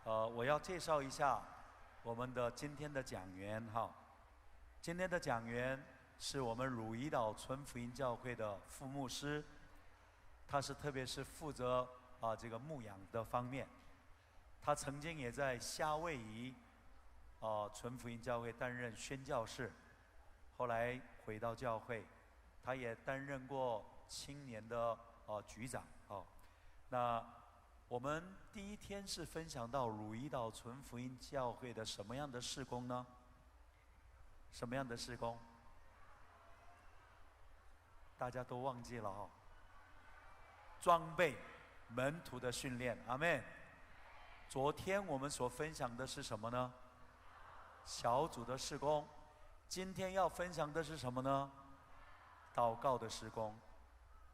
我要介绍一下我们的今天的讲员哈。今天的讲员是我们汝矣岛纯福音教会的副牧师，他是特别是负责这个牧养的方面。他曾经也在夏威夷纯福音教会担任宣教士，后来回到教会，他也担任过青年的局长那我们第一天是分享到汝矣岛纯福音教会的什么样的事工呢？什么样的事工？大家都忘记了装备门徒的训练，阿们。昨天我们所分享的是什么呢？小组的事工。今天要分享的是什么呢？祷告的事工，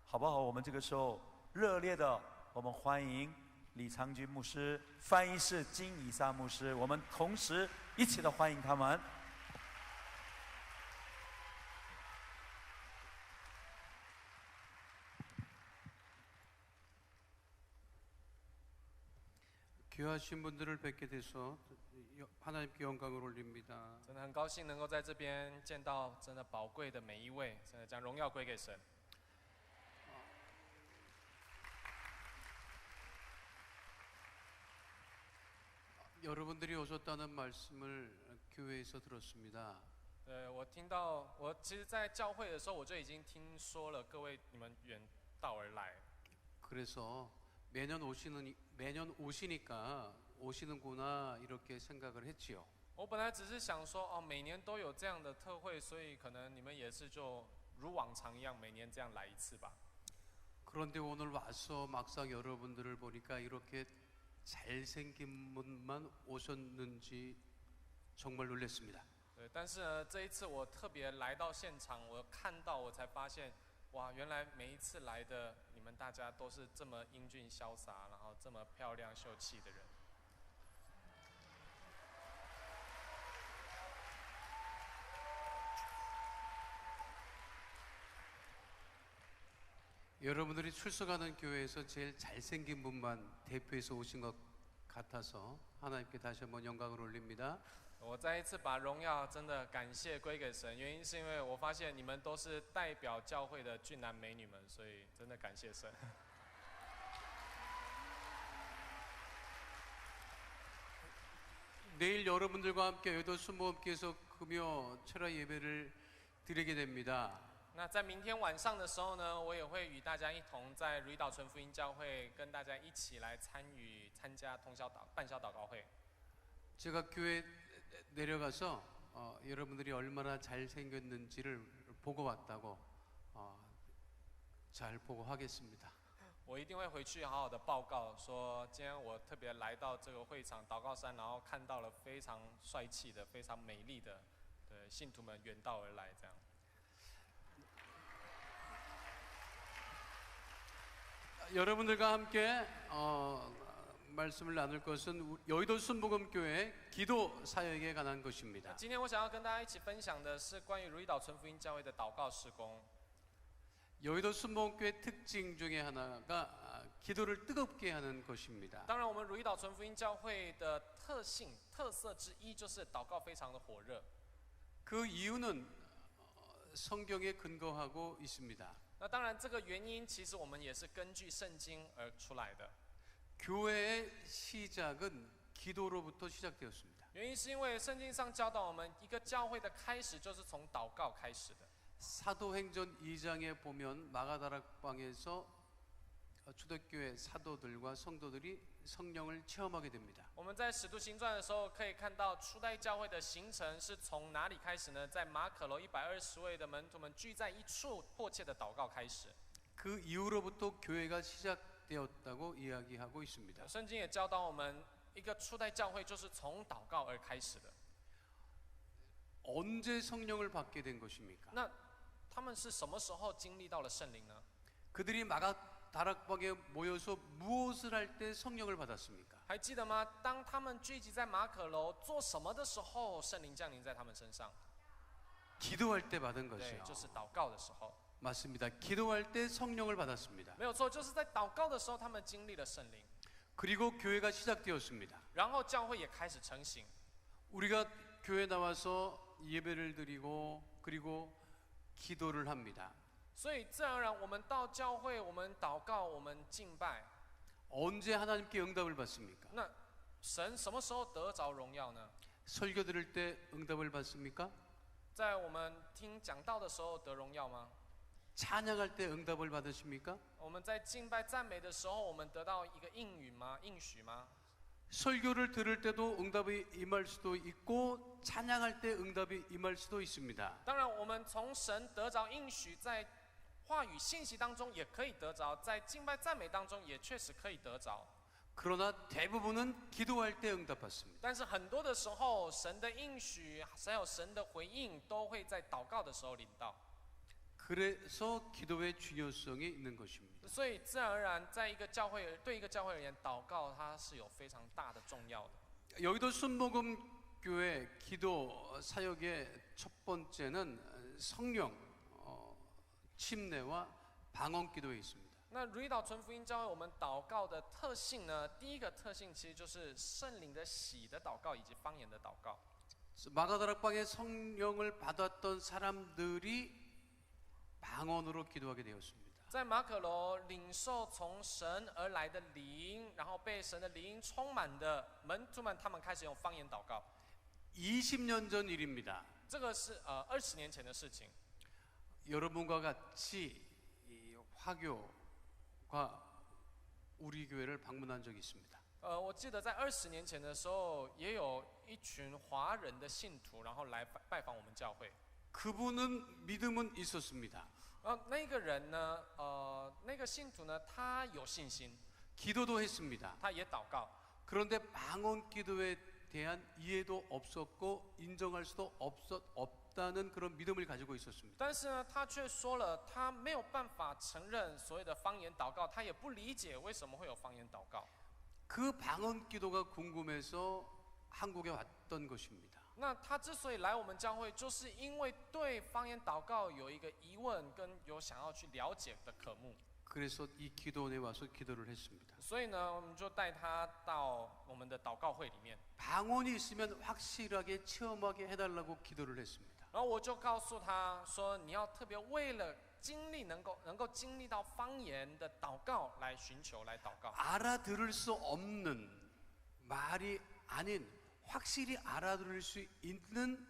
好不好？我们这个时候热烈的，我们欢迎李长军牧师、翻译是金以撒牧师，我们同时一起的欢迎他们。귀하신분들을뵙게돼서하나님께영광을올립니다。 真的很高兴能够在这边见到真的宝贵的每一位，真的将荣耀归给神。여러분들이오셨다는말씀을교회에서들었습니다。 我其实在教会的时候我就已经听说了各位你们远道而来。그래서매년 오시니까 오시는구나 이렇게 생각을 했지요。 我本来只是想说每年都有这样的特会，所以可能你们也是就如往常一样每年这样来一次吧。 그런데 오늘 와서 막상 여러분들을 보니까 이렇게 잘생긴 분만 오셨는지 정말 놀랐습니다。 对，但是呢，这一次我特别来到现场，我看到我才发现，哇，原来每一次来的你们大家都是这么英俊潇洒，然后这么漂亮秀气的人。 여러분들이 출석하는 교회에서 제일 잘생긴 분만 대표해서 오신 것 같아서 하나님께 다시 한번 영광을 올립니다。 我再一次把荣耀真的感谢归给神，原因是因为我发现你们都是代表教会的俊男美女们，所以真的感谢神。 내일 여러분들과 함께 여의도 순복음교회에서 금요 철야 예배를 드리게 됩니다。 那在明天晚上的时候呢，我也会与大家一同在汝矣岛纯福音教会跟大家一起来参加半宵祷告会。 제가 교회 내려가서 여러분들이 얼마나 잘생겼는지를 보고 왔다고 잘 보고하겠습니다。 我一定会回去好好的报告，说今天我特别来到这个会场祷告山，然后看到了非常帅气的、非常美丽的信徒们远道而来，这样。 여러분들과 함께 말씀을 나눌 것은 여의도 순복음교회 기도 사역에 관한 것입니다。 今天我想要跟大家一起分享的是关于汝矣岛纯福音教会的祷告事工。 여의도 순복음교회 특징 중에 하나가 기도를 뜨겁게 하는 것입니다。 当然，我们汝矣岛纯福音教会的特色之一就是祷告非常的火热。 그 이유는 성경에 근거하고 있습니다。 那当然，这个原因其实我们也是根据圣经而出来的。 교회의 시작은 기도로부터 시작되었습니다。 原因是因为圣经上教导我们，一个教会的开始就是从祷告开始的。 사도행전 2장에 보면 마가다락방에서 초대교회 사도들과 성도들이 성령을 체험하게 됩니다。 我们在使徒行传的时候可以看到，初代教会的形成是从哪里开始呢？在马可楼120位的门徒们聚在一处，迫切的祷告开始。 그 이후로부터 교회가 시작되었다고 이야기하고 있습니다。 圣经也教导我们，一个初代教会就是从祷告而开始的。 언제 성령을 받게 된 것입니까? 那他们是什么时候经历到了圣灵呢？ 그들이 마가다락방에 모여서 무엇을 할 때 성령을 받았습니까? 还记得吗？当他们聚集在马可楼做什么的时候，圣灵降临在他们身上。 기도할 때 받은 对， 것이요. 就是祷告的时候。 맞습니다. 기도할 때 성령을 받았습니다. 没有错，就是在祷告的时候，他们经历了圣灵。 그리고 교회가 시작되었습니다. 然后教会也开始成型。 우리가 교회 나와서 예배를 드리고 그리고 기도를 합니다. 所以自然而然，我们到教会，我们祷告，我们敬拜。 언제 하나님께 응답을 받습니까? 那神什么时候得着荣耀呢？ 설교 들을 때 응답을 받습니까? 在我们听讲道的时候得荣耀吗？ 찬양할 때 응답을 받으십니까? 我们在敬拜赞美的时候，我们得到一个应允吗？应许吗？ 설교를 들을 때도 응답이 임할 수도 있고 찬양할 때 응답이 임할 수도 있습니다. 当然，我们从神得着应许，在话语信息当中也可以得着，在敬拜赞美当中也确实可以得着。 그러나 대부분은 기도할 때 응답받습니다. 但是很多的时候，神的应许还有神的回应，都会在祷告的时候领到。 그래서 기도의 중요성이 있는 것입니다. 所以自然而然，在一个教会，对一个教会而言，祷告它是有非常大的重要的。 여기도 순복음 교회 기도 사역의 첫 번째는 성령 침례와 방언 기도에 있습니다. 那如意岛纯福音教会，我们祷告的特性呢，第一个特性其实就是圣灵的喜的祷告以及方言的祷告。 마가다락방에 성령을 받았던 사람들이 방언으로 기도하게 되었습니다. 在马可楼领受从神而来的灵，然后被神的灵充满的门徒们，他们开始用方言祷告。 20년 전 일입니다. 这个是20年前的事情。 여러분과 같이 이 화교가 우리 교회를 방문한 적이 있습니다. 我记得在20年前的时候，也有一群华人的信徒，然后来拜访我们教会。 그분은 믿음은 있었습니다. 那个人呢，那个信徒呢，他有信心， 기도도 했습니다. 他也祷告。 그런데 방언 기도에 대한 이해도 없었고 인정할 수도 없다는 그런 믿음을 가지고 있었습니다. 但是呢，他却说了，他没有办法承认所谓的方言祷告，他也不理解为什么会有方言祷告。 그 방언 기도가 궁금해서 한국에 왔던 것입니다. 那他之所以来我们教会，就是因为对方言祷告有一个疑问，跟有想要去了解的渴慕。 그래서 이 기도원에 와서 기도를 했습니다. 所以呢，我们就带他到我们的祷告会里面。 방언이 있으면 확실하게 체험하게 해달라고 기도를 했습니다. 然后我就告诉他说，你要特别为了经历能够经历到方言的祷告来寻求来祷告。 알아들을 수 없는 말이 아닌 확실히 알아들을 수 있는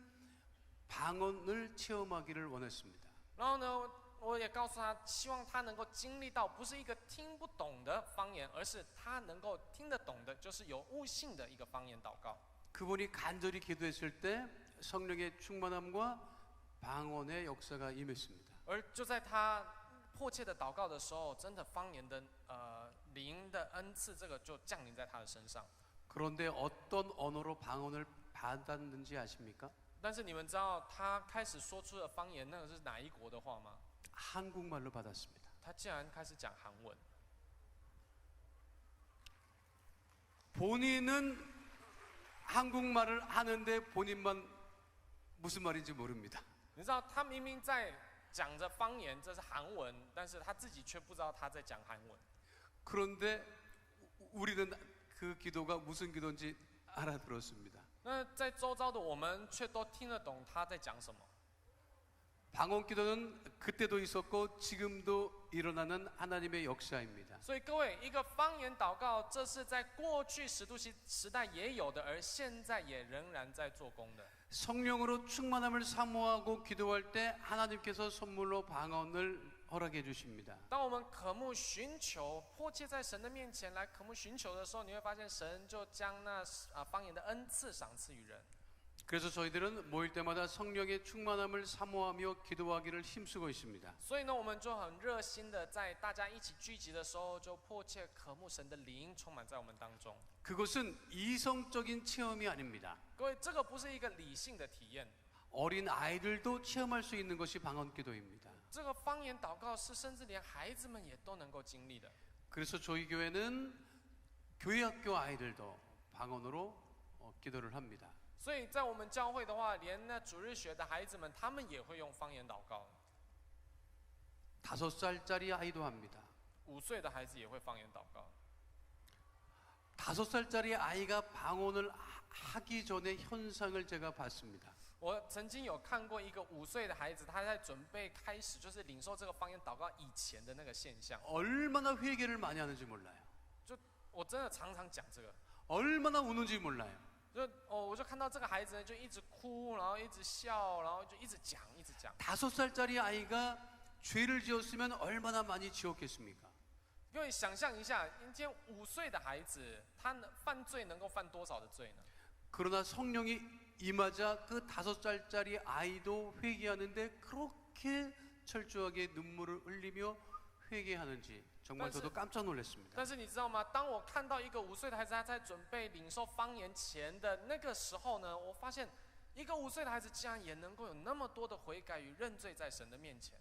방언을 체험하기를 원했습니다. 然后呢，我也告诉他，希望他能够经历到不是一个听不懂的方言，而是他能够听得懂的，就是有悟性的一个方言祷告。 그분이 간절히 기도했을 때 성령의 충만함과 방언의 역사가 임했습니다. 而就在他迫切的祷告的时候，真的方言的灵的恩赐，这个就降临在他的身上。 그런데 어떤 언어로 방언을 받았는지 아십니까? 但是你们知道他开始说出的方言，那个是哪一国的话吗？ 한국말로 받았습니다. 他竟然开始讲韩文。 본인은 한국말을 하는데 본인만 무슨 말인지 모릅니다. 你知道他明明在讲着方言，这是韩文，但是他自己却不知道他在讲韩文。 그런데 우리는 그 기도가 무슨 기도인지 알아들었습니다. 那在周遭的我们却都听得懂他在讲什么。 방언 기도는 그때도 있었고 지금도 일어나는 하나님의 역사입니다. 所以各位，一个方言祷告，这是在过去使徒时代也有的，而现在也仍然在做工的。 성령으로 충만함을 사모하고 기도할 때 하나님께서 선물로 방언을 허락해 주십니다. 当我们渴慕寻求，迫切在神的面前来渴慕寻求的时候，你会发现神就将那方言的恩赐赏赐于人。 그래서 저희들은 모일 때마다 성령의 충만함을 사모하며 기도하기를 힘쓰고 있습니다. 所以呢，我们就很热心的在大家一起聚集的时候，就迫切渴慕神的灵充满在我们当中。 그것은 이성적인 체험이 아닙니다. 各位，这个不是一个理性的体验， 어린 아이들도 체험할 수 있는 것이 방언 기도입니다. 这个方言祷告是甚至连孩子们也都能够经历的。 그래서 저희 교회는 교회 학교 아이들도 방언으로 기도를 합니다. 所以在我们教会的话，连那主日学的孩子们，他们也会用方言祷告。 5살짜리 아이도 합니다. 5岁的孩子也会方言祷告。 5살짜리 아이가 방언을 하기 전에 현상을 제가 봤습니다. 我曾经有看过一个5岁的孩子，他在准备开始就是领受这个方言祷告以前的那个现象。 얼마나 회개를 많이 하는지 몰라요. 我真的常常讲这个， 얼마나 우는지 몰라요. 我就看到这个孩子呢，就一直哭，然后一直笑，然后就一直讲，一直讲。 5살짜리 아이가 죄를 지었으면 얼마나 많이 지었겠습니까? 各位想象一下，今天5岁的孩子，他犯罪能够犯多少的罪呢？ 그러나 성령이 임하자 그 5살짜리 아이도 회개하는데 그렇게 철저하게 눈물을 흘리며 회개하는지 정말 저도 깜짝 놀랐습니다. 但是你知道吗？当我看到一个5岁的孩子他在准备领受方言前的那个时候呢，我发现一个5岁的孩子竟然也能够有那么多的悔改与认罪在神的面前。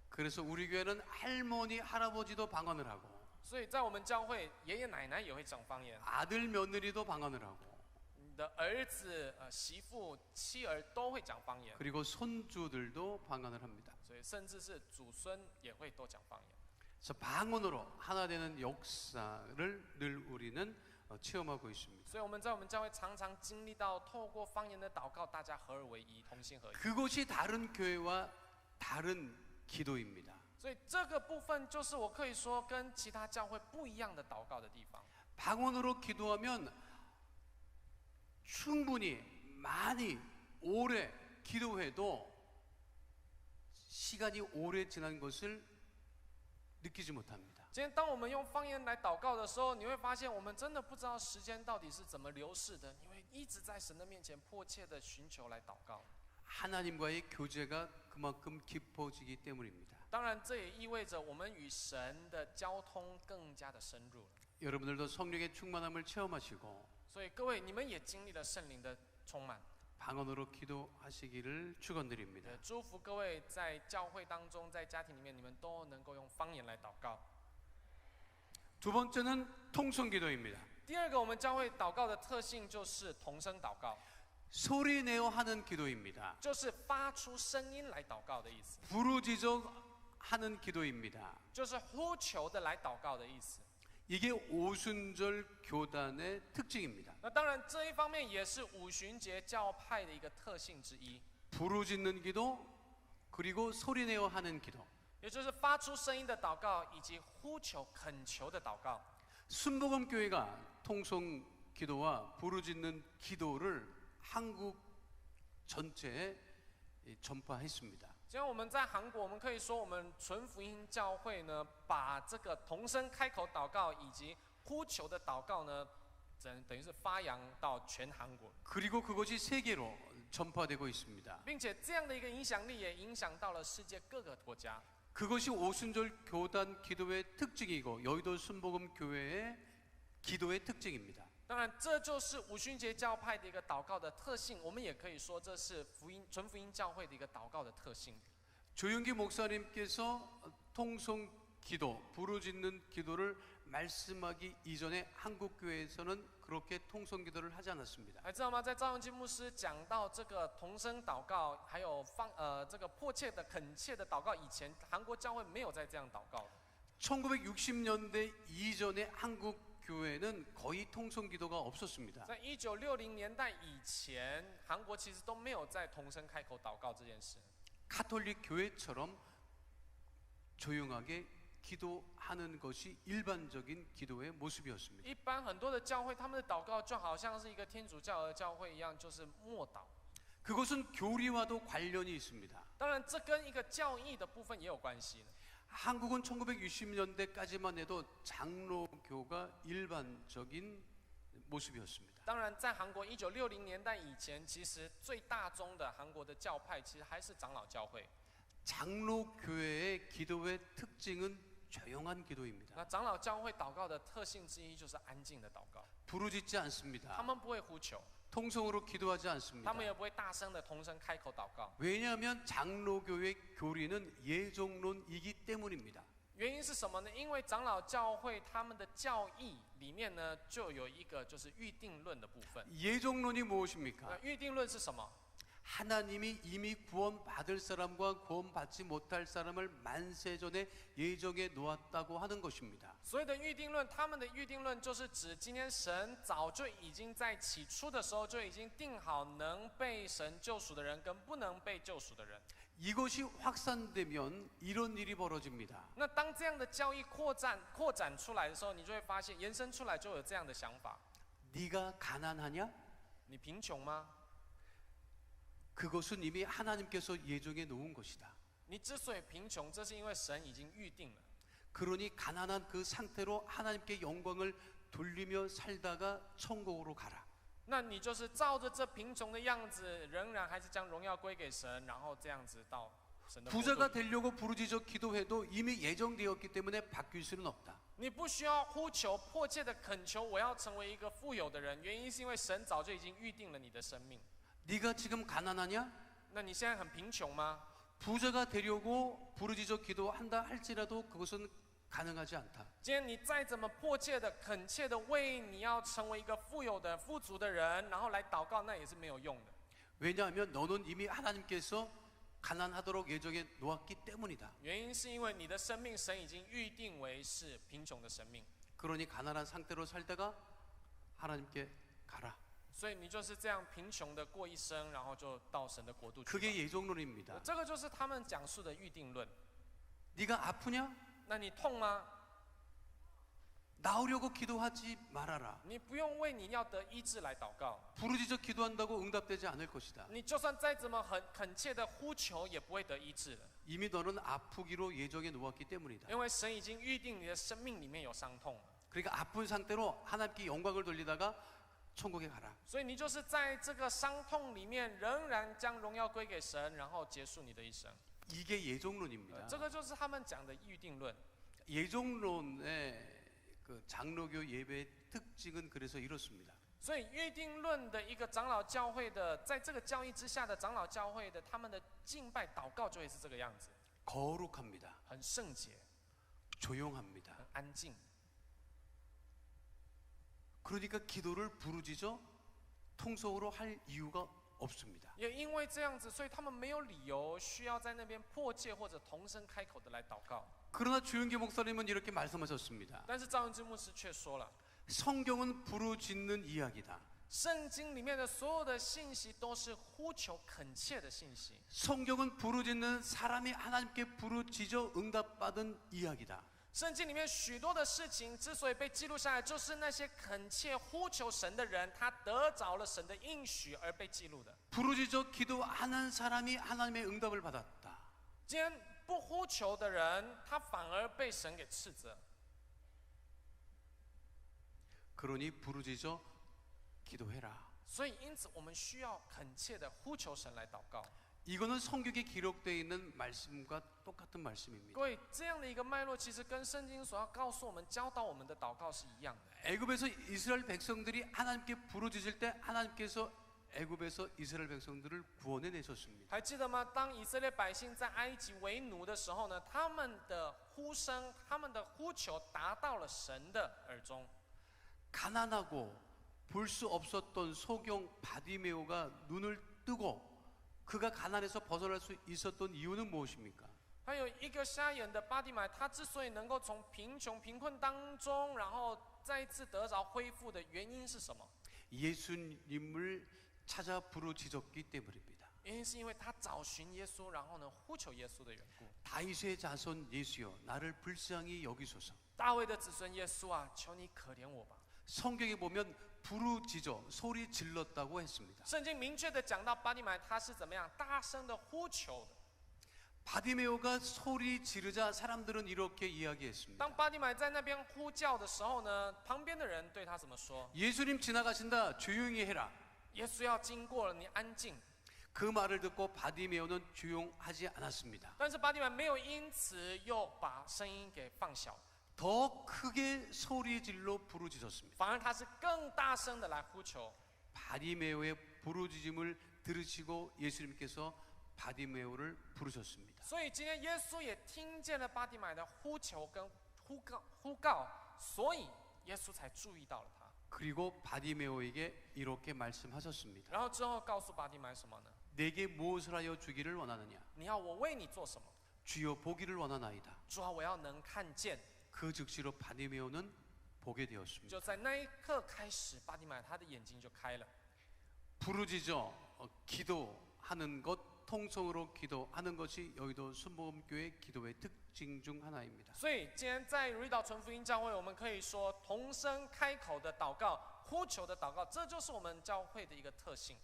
그래서 우리 교회는 할머니, 할아버지도 방언을 하고 所以在我们教会，爷爷奶奶也会讲方言， 아들, 며느리도 방언을 하고 你的儿子、媳妇、妻儿都会讲方言， 그리고 손주들도 방언을 합니다. 所以甚至是祖孙也会都讲方言。 그래서 방언으로 하나 되는 역사를 늘 우리는 체험하고 있습니다. 所以我们在我们教会常常经历到，透过方言的祷告，大家合而为一，同心合一。 그것이 다른 교회와 다른 기도입니다. 所以这个部分就是我可以说跟其他教会不一样的祷告的地方。 방언으로 기도하면 충분히 많이 오래 기도해도 시간이 오래 지난 것을 느끼지 못합니다. 今天当我们用方言来祷告的时候，你会发现我们真的不知道时间到底是怎么流逝的，因为一直在神的面前迫切的寻求来祷告。 하나님과의 교제가 그만큼 깊어지기 때문입니다. 当然，这也意味着我们与神的交通更加的深入了。 여러분들도 성령의 충만함을 체험하시고 所以各位，你们也经历了圣灵的充满。 방언으로 기도하시기를 축원드립니다. 也祝福各位在教会当中，在家庭里面，你们都能够用方言来祷告。 두 번째는 통성기도입니다. 第二个，我们教会祷告的特性就是同声祷告， 소리 내어 하는 기도입니다. 就是发出声音来祷告的意思， 부르짖어 하는 기도입니다. 就是呼求的来祷告的意思。 이게 오순절 교단의 특징입니다. 那当然，这一方面也是五旬节教派的一个特性之一， 부르짖는 기도 그리고 소리 내어 하는 기도. 也就是发出声音的祷告，以及呼求、恳求的祷告。 순복음 교회가 통성 기도와 부르짖는 기도를 한국 전체에 전파했습니다. 今天我们在韩国，我们可以说，我们纯福音教会呢，把这个同声开口祷告以及呼求的祷告呢，等于是发扬到全韩国， 그리고 그것이 세계로 전파되고 있습니다. 并且这样的一个影响力也影响到了世界各个国家。 그것이 오순절 교단 기도의 특징이고 여의도 순복음 교회의 기도의 특징입니다. 当然，这就是五旬节教派的一个祷告的特性。我们也可以说，这是纯福音教会的一个祷告的特性。 조윤기 목사님께서 통성 기도, 부르짖는 기도를 말씀하기 이전에 한국 교회에서는 그렇게 통성 기도를 하지 않았습니다. 还知道吗？在赵永基牧师讲到这个同声祷告，还有这个迫切的、恳切的祷告以前，韩国教会没有在这样祷告。 1960년대 이전에 한국 교회는 거의 통성 기도가 없었습니다. 在1960年代以前，韩国其实都没有在同声开口祷告这件事。 가톨릭 교회처럼 조용하게 기도하는 것이 일반적인 기도의 모습이었습니다. 一般很多的教会，他们的祷告就好像是一个天主教的教会一样，就是默祷。 그것은 교리와도 관련이 있습니다. 当然，这跟一个教义的部分也有关系。 한국은 1960년대까지만 해도 장로교가 일반적인 모습이었습니다. 当然，在韩国1960年代以前，其实最大宗的韩国的教派其实还是长老教会。 장로교회의 기도의 특징은 조용한 那 기도입니다. 长老教会祷告的特性之一就是安静的祷告， 부르짖지 他 않습니다. 们不会呼求， 통성으로 기도하지 他 않습니다. 们也不会大声的同声开口祷告。 왜냐하면 장로교의 교리는 예정론이기 때문입니다. 原因是什么呢？因为长老教会他们的教义里面呢，就有一个就是预定论的部分。 예정론이 무엇입니까? 那预定论是什么？ 하나님이 이미 구원받을 사람과 구원받지 못할 사람을 만세전에 예정해 놓았다고 하는 것입니다. 所谓的预定论，他们的预定论就是指今天神早就已经在起初的时候就已经定好能被神救赎的人跟不能被救赎的人。 이것이 확산되면 이런 일이 벌어집니다. 那当这样的教义扩展出来的时候，你就会发现延伸出来就有这样的想法。 네가 가난하냐? 你贫穷吗？ 그것은 이미 하나님께서 예정해 놓은 것이다. 你之所以贫穷，这是因为神已经预定了。 그러니 가난한 그 상태로 하나님께 영광을 돌리며 살다가 천국으로 가라. 那你就是照着这贫穷的样子，仍然还是将荣耀归给神，然后这样子到神的国度。 부자가 되려고 부르짖어 기도해도 이미 예정되었기 때문에 바뀔 수는 없다. 你不需要呼求、迫切的恳求，我要成为一个富有的人。原因是因为神早就已经预定了你的生命。 네가 지금 가난하냐? 那你现在很贫穷吗？ 부자가 되려고 부르짖어 기도한다 할지라도 그것은 가능하지 않다. 今天你再怎么迫切的、恳切的为你要成为一个富有的、富足的人，然后来祷告，那也是没有用的。 왜냐하면 너는 이미 하나님께서 가난하도록 예정해 놓았기 때문이다. 原因是因为你的生命，神已经预定为是贫穷的生命， 그러니 가난한 상태로 살다가 하나님께 가라. 所以你就是这样贫穷的过一生，然后就到神的国度去吧。 그게 예정론입니다. 这个就是他们讲述的预定论。 네가 아프냐? 那你痛吗？ 나으려고 기도하지 말아라. 你不用为你要得医治来祷告。 부르짖어 기도한다고 응답되지 않을 것이다. 你就算再怎么很恳切的呼求，也不会得医治的， 이미 너는 아프기로 예정해 놓았기 때문이다. 因为神已经预定你的生命里面有伤痛。 그러니까 아픈 상태로 하나님께 영광을 돌리다가 천국에 가라. 所以你就是在这个伤痛里面，仍然将荣耀归给神，然后结束你的一生。 이게 예정론입니다. 这个就是他们讲的预定论。 예정론의 그 장로교 예배의 특징은 그래서 이렇습니다. 所以预定论的一个长老教会的，在这个教义之下的长老教会的，他们的敬拜祷告就会是这个样子， 거룩합니다. 很圣洁， 조용합니다. 很安静。 그러니까 기도를 부르짖어 통성으로 할 이유가 없습니다. 也因为这样子，所以他们没有理由需要在那边迫切或者同声开口的来祷告。 그러나 주영기 목사님은 이렇게 말씀하셨습니다. 但是赵文之牧师却说了， 성경은 부르짖는 이야기다. 圣经里面的所有的信息都是呼求恳切的信息。 성경은 부르짖는 사람이 하나님께 부르짖어 응답받은 이야기다. 圣经里面许多的事情之所以被记录下来，就是那些恳切呼求神的人，他得着了神的应许而被记录的。 부르짖어 기도하는 사람이 하나님의 응답을 받았다. 今天不呼求的人，他反而被神给斥责。 그러니 부르짖어 기도해라. 所以，因此我们需要恳切的呼求神来祷告。 이거는 성경에 기록되어 있는 말씀과 똑같은 말씀입니다. 各位，这样的一个脉络，其实跟圣经所要告诉我们、教导我们的祷告是一样的。 애굽에서 이스라엘 백성들이 하나님께 부르짖을 때 하나님께서 애굽에서 이스라엘 백성들을 구원해 내셨습니다. 还记得吗？当以色列百姓在埃及为奴的时候呢，他们的呼声、他们的呼求达到了神的耳中。 가난하고 볼 수 없었던 소경 바디메오가 눈을 뜨고 그가 가난에서 벗어날 수 있었던 이유는 무엇입니까? 还有一个瞎眼的巴底买，他之所以能够从贫穷、贫困当中，然后再一次得着恢复的原因是什么？ 예수님을 찾아 부르짖었기 때문입니다. 原因是因为他找寻耶稣，然后呢呼求耶稣的缘故。 다윗의 자손 예수여 나를 불쌍히 여기소서. 大卫的子孙耶稣啊，求你可怜我吧。 성경에 보면 부르짖어 소리 질렀다고 했습니다. 圣经明确的讲到巴底买他是怎么样大声的呼求的。 바디메오가 소리 지르자 사람들은 이렇게 이야기했습니다. 当巴底买在那边呼叫的时候呢，旁边的人对他怎么说？ 예수님 지나가신다 조용히 해라. 耶稣要经过了，你安静。 그 말을 듣고 바디메오는 조용하지 않았습니다. 但是巴底买没有因此又把声音给放小， 더 크게 소리 질러 부르짖었습니다. 反而他是更大声的来呼求。 바디메오의 부르짖음을 들으시고 예수님께서 바디메오를 부르셨습니다. 所以今天耶稣也听见了巴底买的呼求跟呼告，所以耶稣才注意到了他。 그리고 바디메오에게 이렇게 말씀하셨습니다. 然后之后告诉巴底买什么呢？ 내게 무엇을 하여 주기를 원하느냐? 你要我为你做什么？ 주여 보기를 원하나이다. 主啊，我要能看见。 그 즉시로 바디메오는 보게 되었습니다. 就在那一刻开始，巴底买他的眼睛就开了。 부르짖어 기도하는 것, 통성으로 기도하는 것이 여의도 순복음교회 기도의 특징 중 하나입니다. 所以今天在瑞岛纯福音教会，我们可以说同声开口的祷告、呼求的祷告，这就是我们教会的一个特性。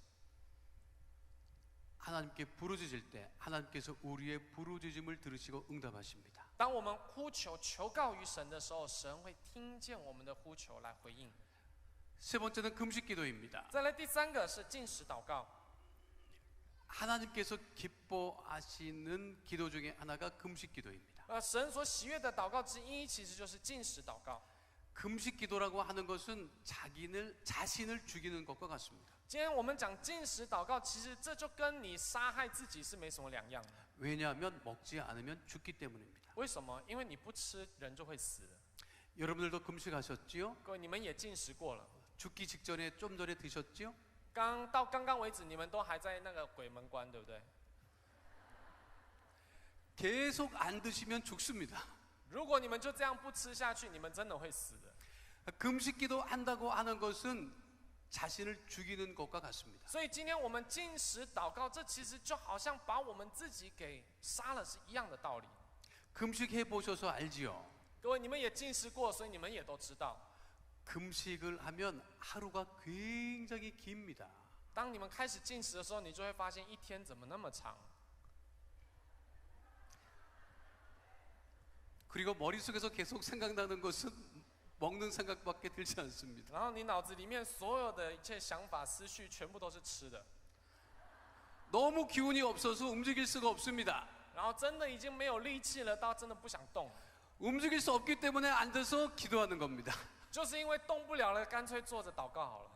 하나님께 부르짖을 때 하나님께서 우리의 부르짖음을 들으시고 응답하십니다. 当我们呼求求告于神的时候，神会听见我们的呼求来回应。 세 번째는 금식 기도입니다. 再来第三个是禁食祷告。 하나님께서 기뻐하시는 기도 중에 하나가 금식 기도입니다. 神所喜悦的祷告之一，其实就是禁食祷告。 금식 기도라고 하는 것은 자신을 죽이는 것과 같습니다. 今天我们讲禁食祷告，其实这就跟你杀害自己是没什么两样的。 왜냐하면 먹지 않으면 죽기 때문입니다. 为什么？因为你不吃，人就会死的。 여러분들도 금식하셨지요? 各位，你们也禁食过了。 죽기 직전에 좀 전에 드셨지요? 到刚刚为止，你们都还在那个鬼门关，对不对？ 계속 안 드시면 죽습니다. 如果你们就这样不吃下去，你们真的会死的。 금식 기도한다고 하는 것은 자신을 죽이는 것과 같습니다. 所以今天我们禁食祷告，这其实就好像把我们自己给杀了是一样的道理。 금식해 보셔서 알지요? 各位，你们也禁食过，所以你们也都知道， 금식을 하면 하루가 굉장히 깁니다. 当你们开始禁食的时候，你就会发现一天怎么那么长。 그리고 머릿속에서 계속 생각나는 것은 먹는 생각밖에 들지 않습니다. 然后你脑子里面所有的一切想法、思绪，全部都是吃的。 너무 기운이 없어서 움직일 수가 없습니다. 然后真的已经没有力气了，到真的不想动， 움직일 수 없기 때문에 앉아서 기도하는 겁니다. 就是因为动不了了，干脆坐着祷告好了。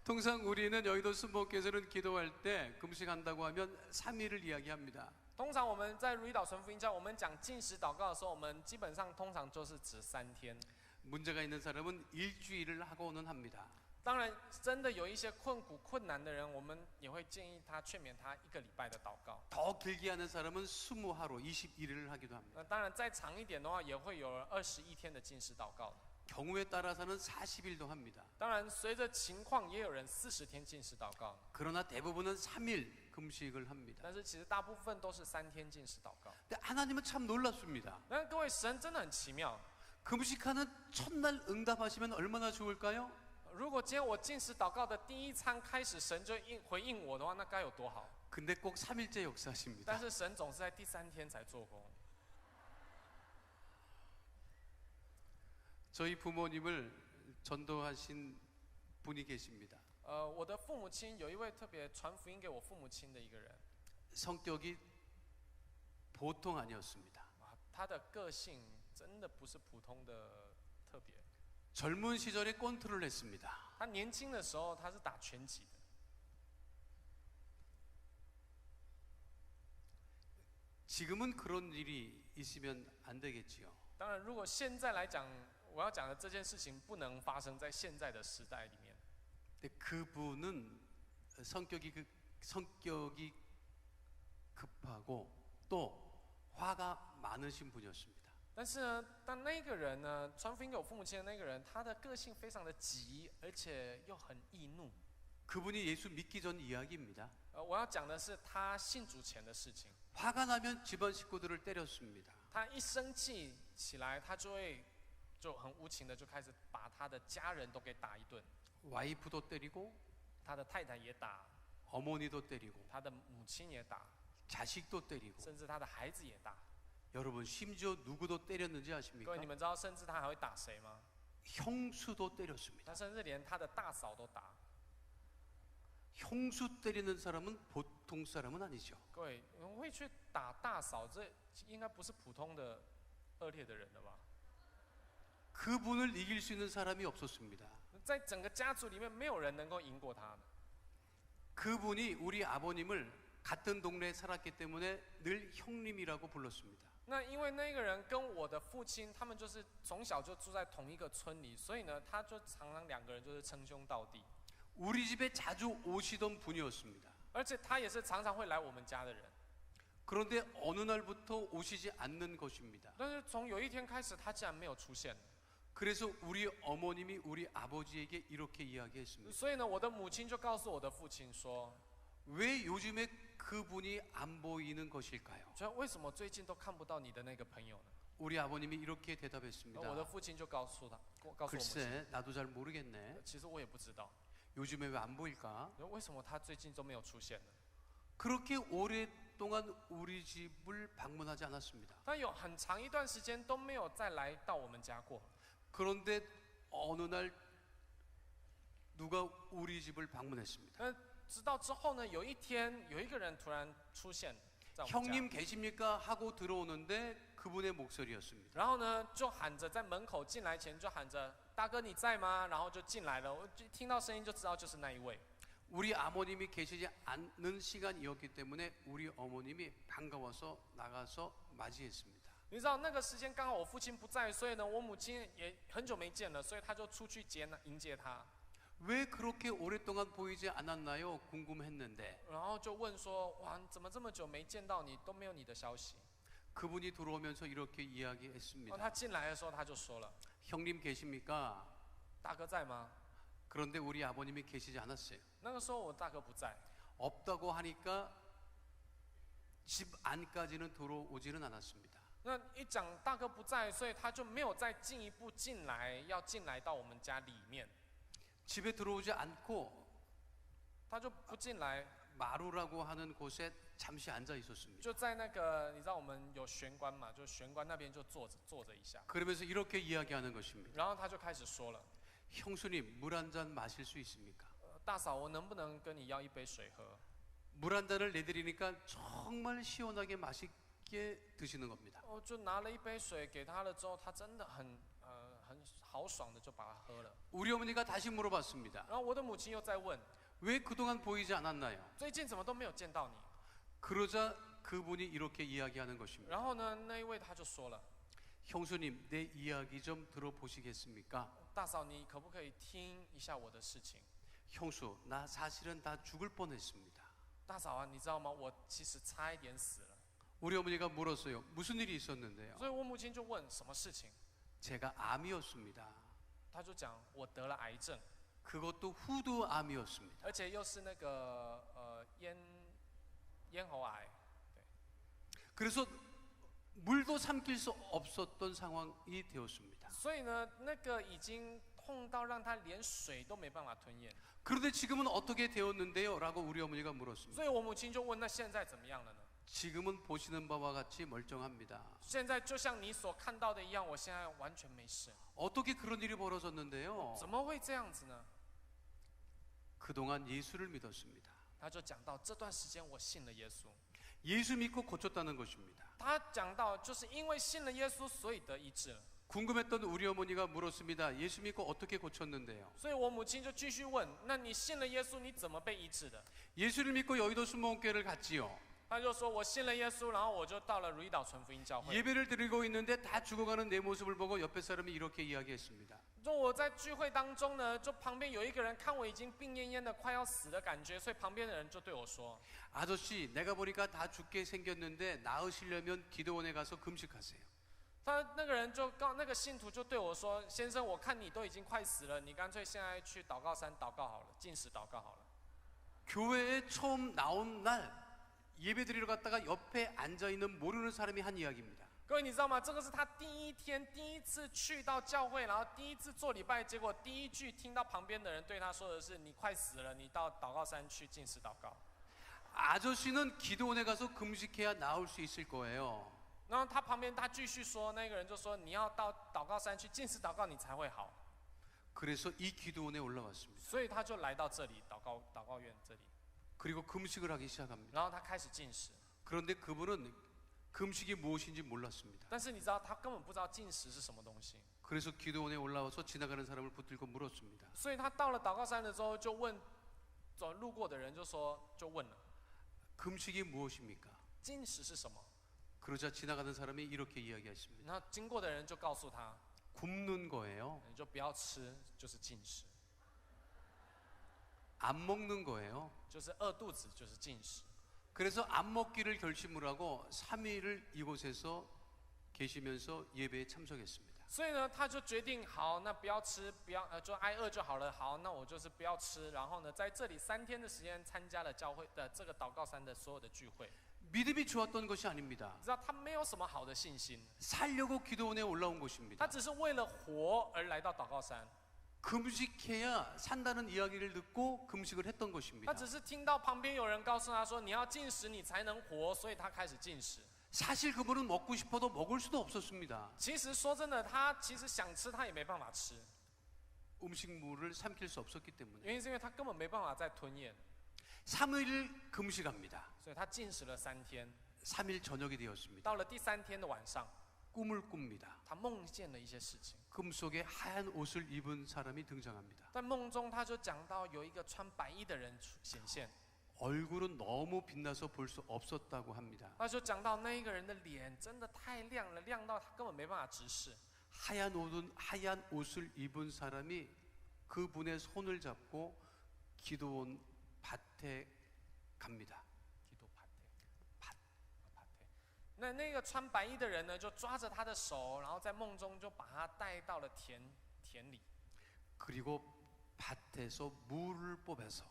통상 우리는 여의도 순복음교회에서는 기도할 때 금식한다고 하면 3일을 이야기합니다. 通常我们在如意岛纯福音教，我们讲禁食祷告的时候，我们基本上通常就是指3天。 문제가 있는 사람은 일주일을 하고는 합니다. 当然，真的有一些困苦困难的人，我们也会建议他劝勉他1个礼拜的祷告。 더 길게 하는 사람은 20하루, 21일을 하기도 합니다. 那当然，再长一点的话，也会有21天的禁食祷告。 경우에 따라서는 40일도 합니다. 当然，随着情况，也有人40天禁食祷告。 그러나 대부분은 3일 금식을 합니다. 但是其实大部分都是3天禁食祷告。 근데 하나님은 참 놀랍습니다. 但各位，神真的很奇妙。 금식하는 첫날 응답하시면 얼마나 좋을까요? 如果今天我禁食祷告的第一餐开始，神就回应我的话，那该有多好！ 근데 꼭 3일째 역사하십니다. 但是神总是在第3天才做工。 저희 부모님을 전도하신 분이 계십니다. 我的父母亲有一位特别传福音给我父母亲的一个人， 성격이 보통 아니었습니다. 他的个性真的不是普通的特别。 젊은 시절에 권투를 했습니다. 他年轻的时候他是打拳击的， 지금은 그런 일이 있으면 안 되겠지요. 当然，如果现在来讲，我要讲的这件事情不能发生在现在的时代里面。 근데 그분은 성격이 급하고 또 화가 많으신 분이었습니다. 但是呢，当那个人呢传福音给我父母亲的那个人，他的个性非常的急，而且又很易怒。 그분이 예수 믿기 전 이야기입니다. 我要讲的是他信主前的事情。 화가 나면 집안 식구들을 때렸습니다. 他一生气起来，他就很无情的就开始把他的家人都给打一顿， 와이프도 때리고 他的太太也打， 어머니도 때리고 他的母亲也打， 자식도 때리고 甚至他的孩子也打。 여러분 심지어 누구도 때렸는지 各 아십니까? 位，你们知道甚至他还会打谁吗？ 형수도 때렸습니다. 他甚至连他的大嫂都打。 형수 때리는 사람은 보통 사람은 아니죠. 各位，会去打大嫂，这应该不是普通的恶劣的人了吧？ 그분을 이길 수 있는 사람이 없었습니다. 在整个家族里面，没有人能够赢过他的。 그분이 우리 아버님을 같은 동네에 살았기 때문에 늘 형님이라고 불렀습니다. 那因为那个人跟我的父亲，他们就是从小就住在同一个村里，所以呢，他就常常2个人就是称兄道弟。 우리 집에 자주 오시던 분이었습니다. 而且他也是常常会来我们家的人。 그런데 어느 날부터 오시지 않는 것입니다. 但是从有一天开始，他竟然没有出现。 그래서 우리 어머님이 우리 아버지에게 이렇게 이야기했습니다. 所以呢，我的母亲就告诉我的父亲说 왜 요즘에 그분이 안 보이는 것일까요? ：“ 这为什么最近都看不到你的那个朋友呢？” 우리 아버님이 이렇게 我的 대답했습니다. 父亲就告诉我母亲 글쎄, 나도 잘 모르겠네. 其实我也不知道， 요즘에 왜 안 보일까? 为什么他最近都没有出现呢？ 그렇게 오랫동안 우리 집을 방문하지 않았습니다. 但有很长一段时间都没有再来到我们家过。 그런데 어느 날 누가 우리 집을 방문했습니다. 但直到之后呢，有一天有一个人突然出现在我们家， 형님 계십니까? 하고 들어오는데 그분의 목소리였습니다. 然后呢就喊着在门口进来前就喊着大哥你在吗？然后就进来了，我就听到声音就知道就是那一位。 우리 아버님이 계시지 않는 시간이었기 때문에 우리 어머님이 반가워서 나가서 맞이했습니다. 你知道那个时间刚好我父亲不在，所以呢我母亲也很久没见了，所以他就出去迎接他， 왜 그렇게 오랫동안 보이지 않았나요? 궁금했는데 然后就问说哇怎么这么久没见到你都没有你的消息？ 그분이 들어오면서 이렇게 然后 이야기했습니다. 他进来的时候他就说了 형님 계십니까? 大哥在吗？ 그런데 우리 아버님이 계시지 않았어요. 那个时候我大哥不在， 없다고 하니까 집 안까지는 들어오지는 않았습니다. 那一讲大哥不在，所以他就没有再进一步进来，要进来到我们家里面， 집에 들어오지 않고 他就不进来， 마루라고 하는 곳에 잠시 앉아 있었습니다. 就在那个你知道我们有玄关嘛，就玄关那边就坐着一下， 그러면서 이렇게 이야기하는 것입니다. 然后他就开始说了， 형수님, 물 한 잔 마실 수 있습니까? 大嫂，我能不能跟你要一杯水喝？ 물 한 잔을 내드리니까 정말 시원하게 맛있게 드시는 겁니다. 我就拿了一杯水给他了之后，他真的很豪爽的就把它喝了。 우리 어머니가 다시 물어봤습니다. 然后我的母亲又在问， 왜 그동안 보이지 않았나요? 最近怎么都没有见到你？ 그러자 그분이 이렇게 이야기하는 것입니다. 然后呢，那一位他就说了， 형수님, 내 이야기 좀 들어보시겠습니까? 大嫂，你可不可以听一下我的事情？ 형수, 나 사실은 다 죽을 뻔했습니다. 大嫂啊，你知道吗？我其实差一点死了。 우리 어머니가 물었어요. 무슨 일이 있었는데요? 所以我母亲就问什么事情， 제가 암이었습니다. 他就讲我得了癌症， 그것도 후두암이었습니다. 而且又是那个咽喉癌。 그래서 물도 삼킬 수 없었던 상황이 되었습니다. 所以呢，那个已经痛到让他连水都没办法吞咽。 그런데 지금은 어떻게 되었는데요? 라고 우리 어머니가 물었습니다. 所以我母亲就问：那现在怎么样了呢？ 지금은 보시는 바와 같이 멀쩡합니다. 现在就像你所看到的一样，我现在完全没事。 어떻게 그런 일이 벌어졌는데요? 怎么会这样子呢？ 그동안 예수를 믿었습니다. 他就讲到这段时间我信了耶稣。 예수 믿고 고쳤다는 것입니다. 他讲到就是因为信了耶稣，所以得医治了。 궁금했던 우리 어머니가 물었습니다. 예수 믿고 어떻게 고쳤는데요? 所以我母亲就继续问：那你信了耶稣，你怎么被医治的？ 예수를 믿고 여의도 순복음교회를 갔지요. 他就说：我信了耶稣，然后我就到了如意岛纯福音教会。 예배를 드리고 있는데 다 죽어가는 내 모습을 보고 옆에 사람이 이렇게 이야기했습니다. 就我在聚会当中呢，就旁边有一个人看我已经病恹恹的，快要死的感觉，所以旁边的人就对我说： 아저씨, 내가 보니까 다 죽게 생겼는데 나으시려면 기도원에 가서 금식하세요. 他那个人就那个信徒就对我说：先生，我看你都已经快死了，你干脆现在去祷告山祷告好了，禁食祷告好了。 교회에 처음 나온 날 예배 드리러 갔다가 옆에 앉아있는 모르는 사람이 한 이야기입니다. 各位，你知道吗？这个是他第一天第一次去到教会，然后第一次做礼拜，结果第一句听到旁边的人对他说的是：你快死了，你到祷告山去禁食祷告。 아저씨는 기도원에 가서 금식해야 나올 수 있을 거예요. 然后他旁边他继续说，那个人就说：你要到祷告山去禁食祷告，你才会好。 그래서 이 기도원에 올라왔습니다. 所以他就来到这里祷告院这里， 그리고 금식을 하기 시작합니다. 然后他开始禁食。 그런데 그분은 금식이 무엇인지 몰랐습니다. 但是你知道，他根本不知道禁食是什么东西， 그래서 기도원에 올라와서 지나가는 사람을 붙들고 물었습니다. 所以他到了祷告山的时候，就问路过的人就问了： 금식이 무엇입니까? 禁食是什么？ 그러자 지나가는 사람이 이렇게 이야기했습니다. 然后经过的人就告诉他： 굶는 거예요. 你就不要吃，就是禁食。안 먹는 거예요. 就是饿肚子，就是禁食。 그래서 안 먹기를 결심을 하고 3일을 이곳에서 계시면서 예배에 참석했습니다. 所以呢，他就决定好，那不要吃，不要就挨饿就好了。好，那我就是不要吃。然后呢，在这里3天的时间参加了教会的这个祷告山的所有的聚会。 믿음이 좋았던 것이 아닙니다. 知道他没有什么好的信心， 살려고 기도원에 올라온 他 것입니다. 只是为了活而来到祷告山。 금식해야 산다는 이야기를 듣고 금식을 했던 他 것입니다. 只是听到旁边有人告诉他说：“你要禁食，你才能活。”所以他开始禁食。 사실 그분은 먹고 싶어도 먹을 수도 없었습니다. 其实说真的，他其实想吃，他也没办法吃， 음식물을 삼킬 수 없었기 때문에 原因是因为他根本没办法再吞咽， 3일 금식합니다. 所以他禁食了3天。 3일 저녁이 되었습니다. 到了第3天的晚上， 꿈을 꿉니다. 他梦见了一些事情。 꿈속에 하얀 옷을 입은 사람이 등장합니다. 在梦中，他就讲到有一个穿白衣的人显现， 얼굴은 너무 빛나서 볼 수 없었다고 합니다. 他就讲到那一个人的脸真的太亮了，亮到他根本没办法直视。 하얀 옷을 입은 사람이 그분의 손을 잡고 기도원 밭에 갑니다. 那个穿白衣的人呢，就抓着他的手，然后在梦中就把他带到了田里。 그리고 밭에서 물을 뽑아서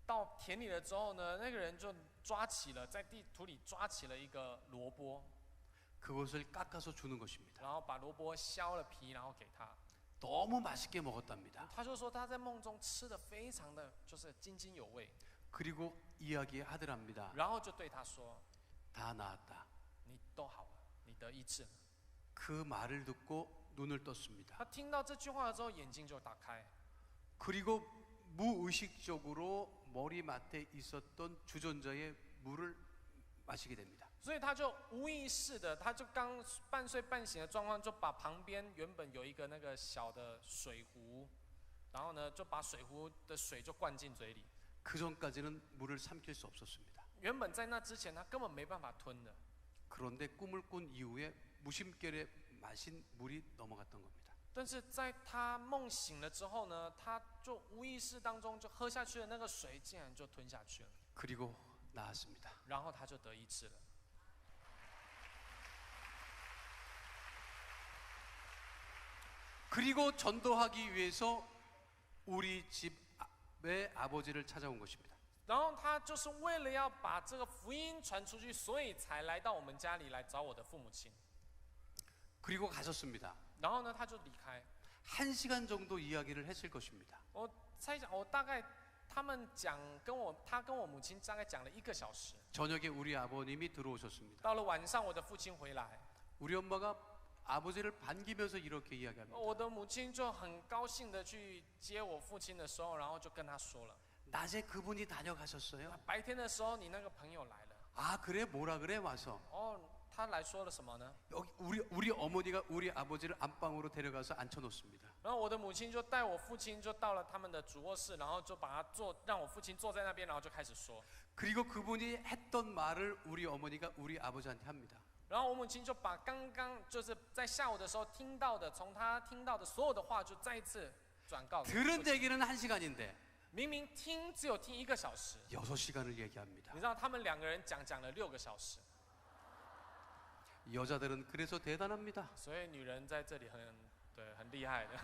到田里了之后呢，那个人就抓起了在土里抓起了一个萝卜， 그것을 깎아서 주는 것입니다. 然后把萝卜削了皮，然后给他。 너무 맛있게 먹었답니다. 他就说他在梦中吃的非常的就是津津有味， 그리고 이야기하더랍니다. 然后就对他说 다 나았다. 你都好了，你得医治了。 그 말을 듣고 눈을 떴습니다. 他听到这句话之后，眼睛就打开， 그리고 무의식적으로 머리맡에 있었던 주전자의 물을 마시게 됩니다. 所以他就无意识的，他就刚半睡半醒的状况，就把旁边原本有一个那个小的水壶，然后呢就把水壶的水就灌进嘴里。 그 전까지는 물을 삼킬 수 없었습니다. 原本在那之前他根本没办法吞的， 그런데 꿈을 꾼 이후에 무심결에 마신 물이 넘어갔던 겁니다. 但是在他梦醒了之后呢，他就无意识当中就喝下去的那个水，竟然就吞下去了， 그리고 나았습니다. 然后他就得医治了。 그리고 전도하기 위해서 우리 집의 아버지를 찾아온 것입니다. 然后他就是为了要把这个福音传出去，所以才来到我们家里来找我的父母亲。 그리고 가셨습니다. 然后呢，他就离开。 1시간 정도 이야기를 했을 것입니다. 我猜想，我大概他们讲他跟我母亲大概讲了1个小时。 저녁에 우리 아버님이 들어오셨습니다. 到了晚上，我的父亲回来， 우리 엄마가 아버지를 반기면서 이렇게 이야기합니다. 我的母亲就很高兴的去接我父亲的时候，然后就跟他说了， 낮에 그분이 다녀가셨어요. 白天的时候你那个朋友来了。 아 그래 뭐라 그래 와서 哦，他来说了什么呢？ 여기 우리 어머니가 우리 아버지를 안방으로 데려가서 앉혀놓습니다. 然后我的母亲就带我父亲就到了他们的主卧室，然后就把他让我父亲坐在那边，然后就开始说。 그리고 그분이 했던 말을 우리 어머니가 우리 아버지한테 합니다. 然后我母亲就把刚刚就是在下午的时候听到的，从他听到的所有的话，就再一次转告给我父 들은 亲。 얘기는 1시간인데 明明只有听1个小时， 6시간을 얘기합니다. 你知道他们2个人讲了6个小时， 여자들은 그래서 대단합니다. 所以女人在这里很厉害的。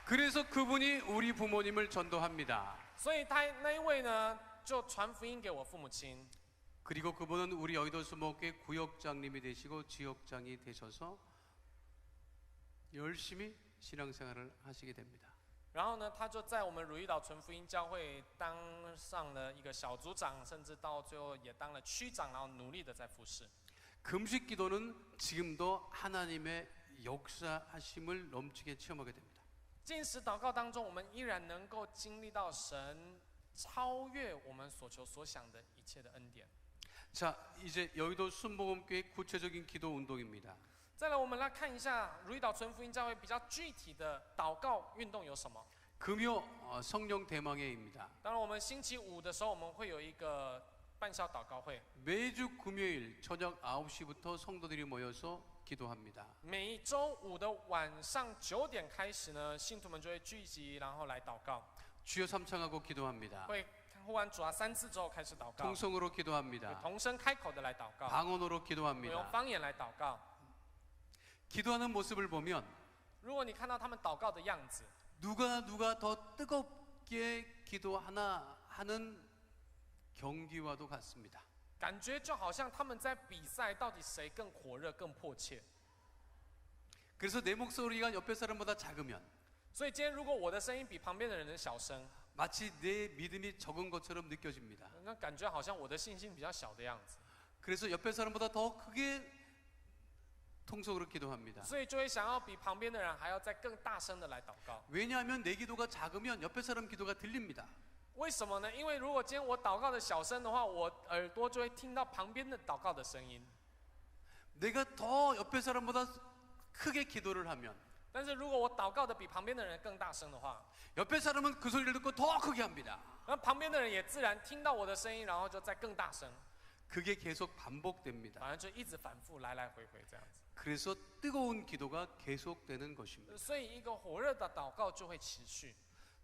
그래서 그분이 우리 부모님을 전도합니다. 所以他那一位呢，就传福音给我父母亲。 그리고 그분은 우리 여의도 수목회 구역장님이 되시고 지역장이 되셔서 열심히 신앙생활을 하시게 됩니다. 然后呢，他就在我们汝矣岛纯福音教会当上了一个小组长，甚至到最后也当了区长，然后努力的在服侍。 금식 기도는 지금도 하나님의 역사하심을 넘치게 체험하게 됩니다. 禁食祷告当中，我们依然能够经历到神超越我们所求所想的一切的恩典。 자, 이제 여의도 순복음교회 구체적인 기도 운동입니다. 再来，我们来看一下汝矣岛纯福音教会比较具体的祷告运动有什么。 금요 성령 대망회입니다. 当然，我们星期5的时候，我们会有一个半校祷告会。 매주 금요일 저녁 9시부터 성도들이 모여서 기도합니다. 每周五的晚上9点开始呢，信徒们就会聚集，然后来祷告， 주여 삼창하고 기도합니다. 会呼完主啊3次之后开始祷告， 통성으로 会 기도합니다. 同声开口的来祷告， 방언으로 会用 기도합니다. 方言来祷告。 기도하는 모습을 보면 如果你看到他们祷告的样子， 누가 더 뜨겁게 기도하나 하는 경기와도 같습니다. 感觉就好像他们在比赛，到底谁更火热、更迫切。 그래서 내 목소리가 옆에 사람보다 작으면 所以今天如果我的声音比旁边的人的小声， 마치 내 믿음이 적은 것처럼 느껴집니다. 那感觉好像我的信心比较小的样子， 그래서 옆에 사람보다 더 크게 통성으로 기도합니다. 所以就会想要比旁边的人还要再更大声的来祷告。 왜냐하면 내 기도가 작으면 옆에 사람 기도가 들립니다. 为什么呢？因为如果今天我祷告的小声的话，我耳朵就会听到旁边的祷告的声音。 내가 더 옆에 사람보다 크게 기도를 하면 但是如果我祷告的比旁边的人更大声的话， 옆에 사람은 그 소리를 듣고 더 크게 합니다. 那旁边的人也自然听到我的声音，然后就再更大声， 그게 계속 반복됩니다. 反正就一直反复来来回回这样子。 그래서 뜨거운 기도가 계속되는 것입니다. 所以一个火热的祷告就会持续。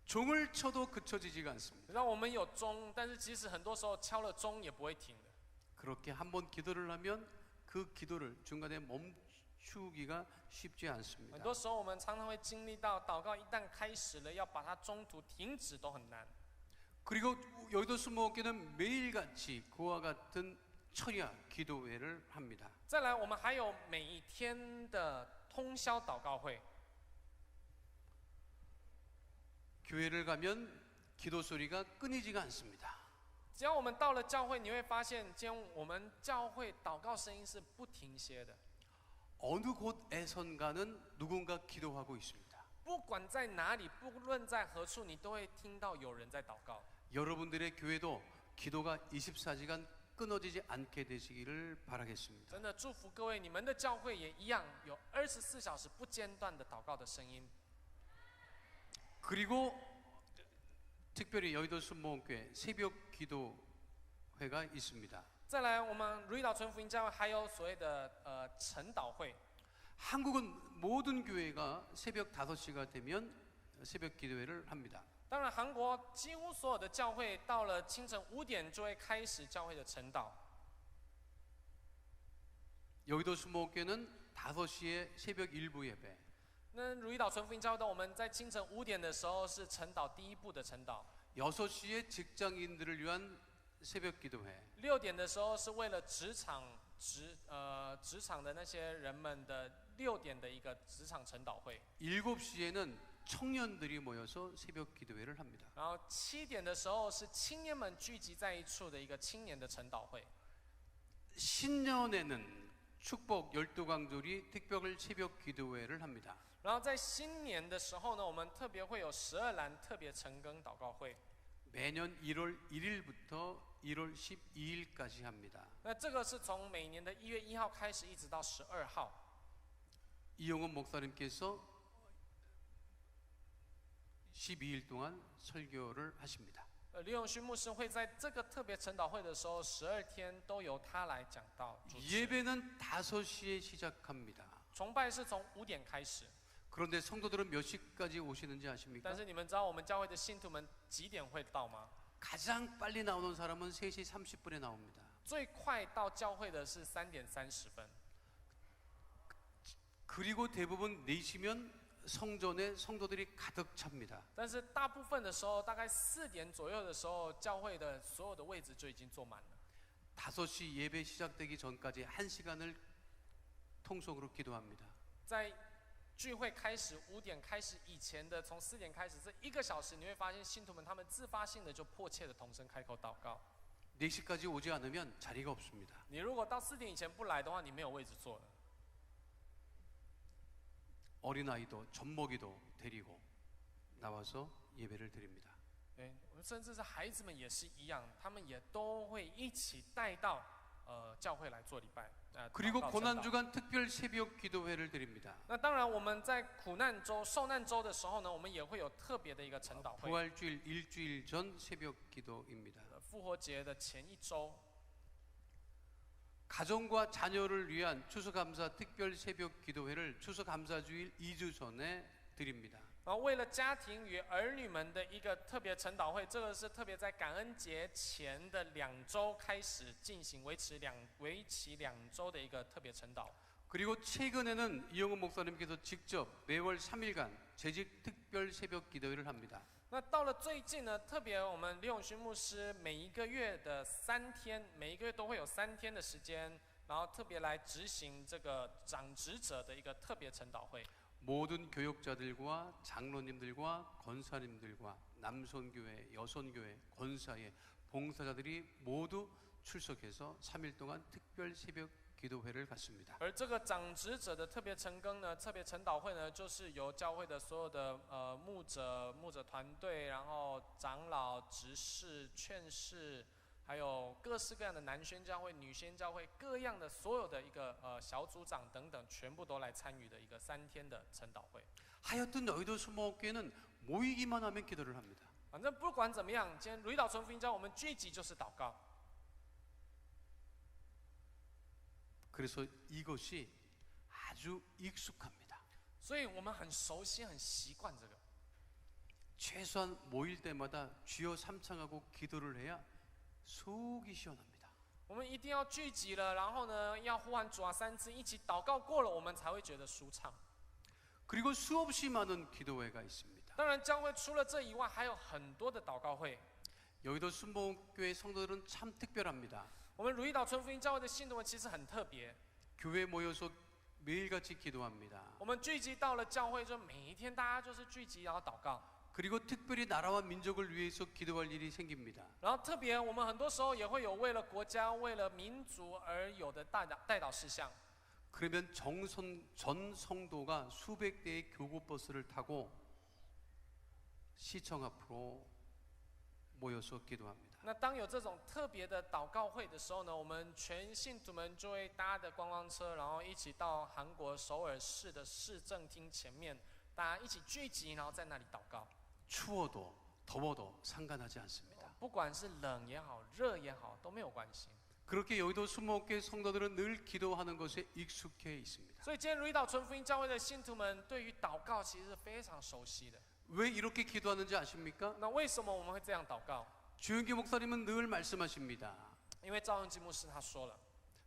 종을 쳐도 그쳐지지가 않습니다. 让我们有钟，但是其实很多时候敲了钟也不会停的。 그렇게 한번 기도를 하면 그 기도를 중간에 멈추기가 쉽지 很 않습니다. 多时候我们常常会经历到，祷告一旦开始了，要把它中途停止都很难。 그리고 여의도 수목교는 매일같이 그와 같은 철야 기도회를 합니다. 再来，我们还有每一天的通宵祷告会。 교회를 가면 기도 소리가 끊이지가 않습니다. 只要我们到了教会，你会发现，今天我们教会祷告声音是不停歇的。 어느 곳에선가는 누군가 기도하고 있습니다. 不管在哪里，不论在何处，你都会听到有人在祷告。 여러분들의 교회도 기도가 24시간 끊어지지 않게 되시기를 바라겠습니다. 真的祝福各位，你们的教会也一样，有24小时不间断的祷告的声音。 그리고 특별히 여의도 순복음교회 새벽 기도회가 있습니다. 再来，我们如意岛纯福音教会还有所谓的晨祷会。 한국은 모든 교회가 새벽 5시가 되면 새벽 기도회를 합니다. 当然，韩国几乎所有的教会到了清晨5点就会开始教会的晨祷。 여의도 순복음교회는 5시에 새벽 일부 예배, 那如意岛纯福音教会的，我们在清晨5点的时候是晨祷第一步的晨祷。 6시에 직장인들을 위한 새벽 기도회, 6点的时候是为了职场的那些人们的6点的一个职场晨祷会。 7시에는 청년들이 모여서 새벽 기도회를 합니다. 然后7点的时候是青年们聚集在一处的一个青年的晨祷会。 신년에는 축복 12강조리 특별 새벽 기도회를 합니다. 然后在新年的时候呢，我们特别会有12篮特别晨更祷告会。 매년 1월 1일부터 1월 12일까지 합니다. 那这个是从每年的1月1号开始，一直到12号。 이용원 목사님께서 12일 동안 설교를 하십니다. 李永勋牧师会在这个特别晨祷会的时候，12天都由他来讲道主持。 예배는 5시에 시작합니다. 崇拜是从5点开始， 그런데 성도들은 몇 시까지 오시는지 아십니까? 但是你们知道我们教会的信徒们几点会到吗？ 가장 빨리 나오는 사람은 3시 30분에 나옵니다. 最快到教会的是3点30分。 그리고 대부분 4시면 성전에 성도들이 가득 찹니다. 但是大部分的时候，大概4点左右的时候，教会的所有的位置就已经坐满了。 5시 예배 시작되기 전까지 1시간을 통성으로 기도합니다. 在聚会开始5点开始以前的，从4点开始这1个小时，你会发现信徒们他们自发性的就迫切的同声开口祷告。 4시까지 오지 않으면 자리가 없습니다. 你如果到4点以前不来的话，你没有位置坐了。 어린아이도 젖먹이도 데리고 나와서 예배를 드립니다. 对，甚至是孩子们也是一样，他们也都会一起带到教会来做礼拜。 그리고 祷告 고난주간 특별 새벽 기도회를 드립니다. 那当然，我们在苦难周、受难周的时候呢，我们也会有特别的一个晨祷会。 부활주일 일주일 전 새벽 기도입니다. 复活节的前1周， 가정과 자녀를 위한 추수감사 특별 새벽 기도회를 추수감사주일 2주 전에 드립니다. 然后为了家庭与儿女们的一个特别晨祷会，这个是特别在感恩节前的2周开始进行，为期2周的一个特别晨祷。 그리고 최근에는 이영훈 목사님께서 직접 매월 3일간 재직 특별 새벽 기도회를 합니다. 那到了最近呢，特别我们李永勋牧师每一个月的3天，每一个月都会有3天的时间，然后特别来执行这个长职者的一个特别晨祷会。 모든 교역자들과 장로님들과 권사님들과 남선교회, 여선교회, 권사회, 봉사자들이 모두 출석해서 3일 동안 특별 새벽 기도회를 갖습니다. 而这个长职者的特别晨更呢，特别晨祷会呢，就是由教会的所有的牧者团队，然后长老、执事、劝士，还有各式各样的男宣教会、女宣教会，各样的所有的一个小组长等等，全部都来参与的一个3天的晨祷会。 하여튼 여의도 수목교회는 모이기만 하면 기도를 합니다. 反正不管怎么样，今天鲁伊岛纯福音教我们聚集就是祷告。 그래서 이것이 아주 익숙합니다. 所以我们很熟悉、很习惯这个。 최소한 모일 때마다 주여 삼창하고 기도를 해야 속이 시원합니다. 我们一定要聚集了，然后呢，要呼喊主啊3次，一起祷告过了，我们才会觉得舒畅。 그리고 수없이 많은 기도회가 있습니다. 当然，教会除了这以外，还有很多的祷告会。 여의도 순복음교회 성도들은 참 특별합니다. 我们如意岛纯福音教会的信徒们其实很特别。 교회 모여서 매일같이 기도합니다. 我们聚集到了教会，就每一天大家就是聚集，然后祷告。 그리고 특별히 나라와 민족을 위해서 기도할 일이 생깁니다. 然后特别，我们很多时候也会有为了国家、为了民族而有的代祷事项。 그러면 전 성도가 수백 대의 교구버스를 타고 시청 앞으로 모여서 기도합니다. 那当有这种特别的祷告会的时候呢，我们全信徒们就会搭的观光车，然后一起到韩国首尔市的市政厅前面，大家一起聚集，然后在那里祷告。 추워도 더워도 상관하지 않습니다. 不管是冷也好，热也好，都没有关系。 그렇게 여의도 수목교회 성도들은 늘 기도하는 것에 익숙해 있습니다. 所以今天如意岛纯福音教会的信徒们对于祷告其实是非常熟悉的。 왜 이렇게 기도하는지 아십니까? 那为什么我们会这样祷告？ 주영기 목사님은 늘 말씀하십니다. 因为赵永基牧师他说了，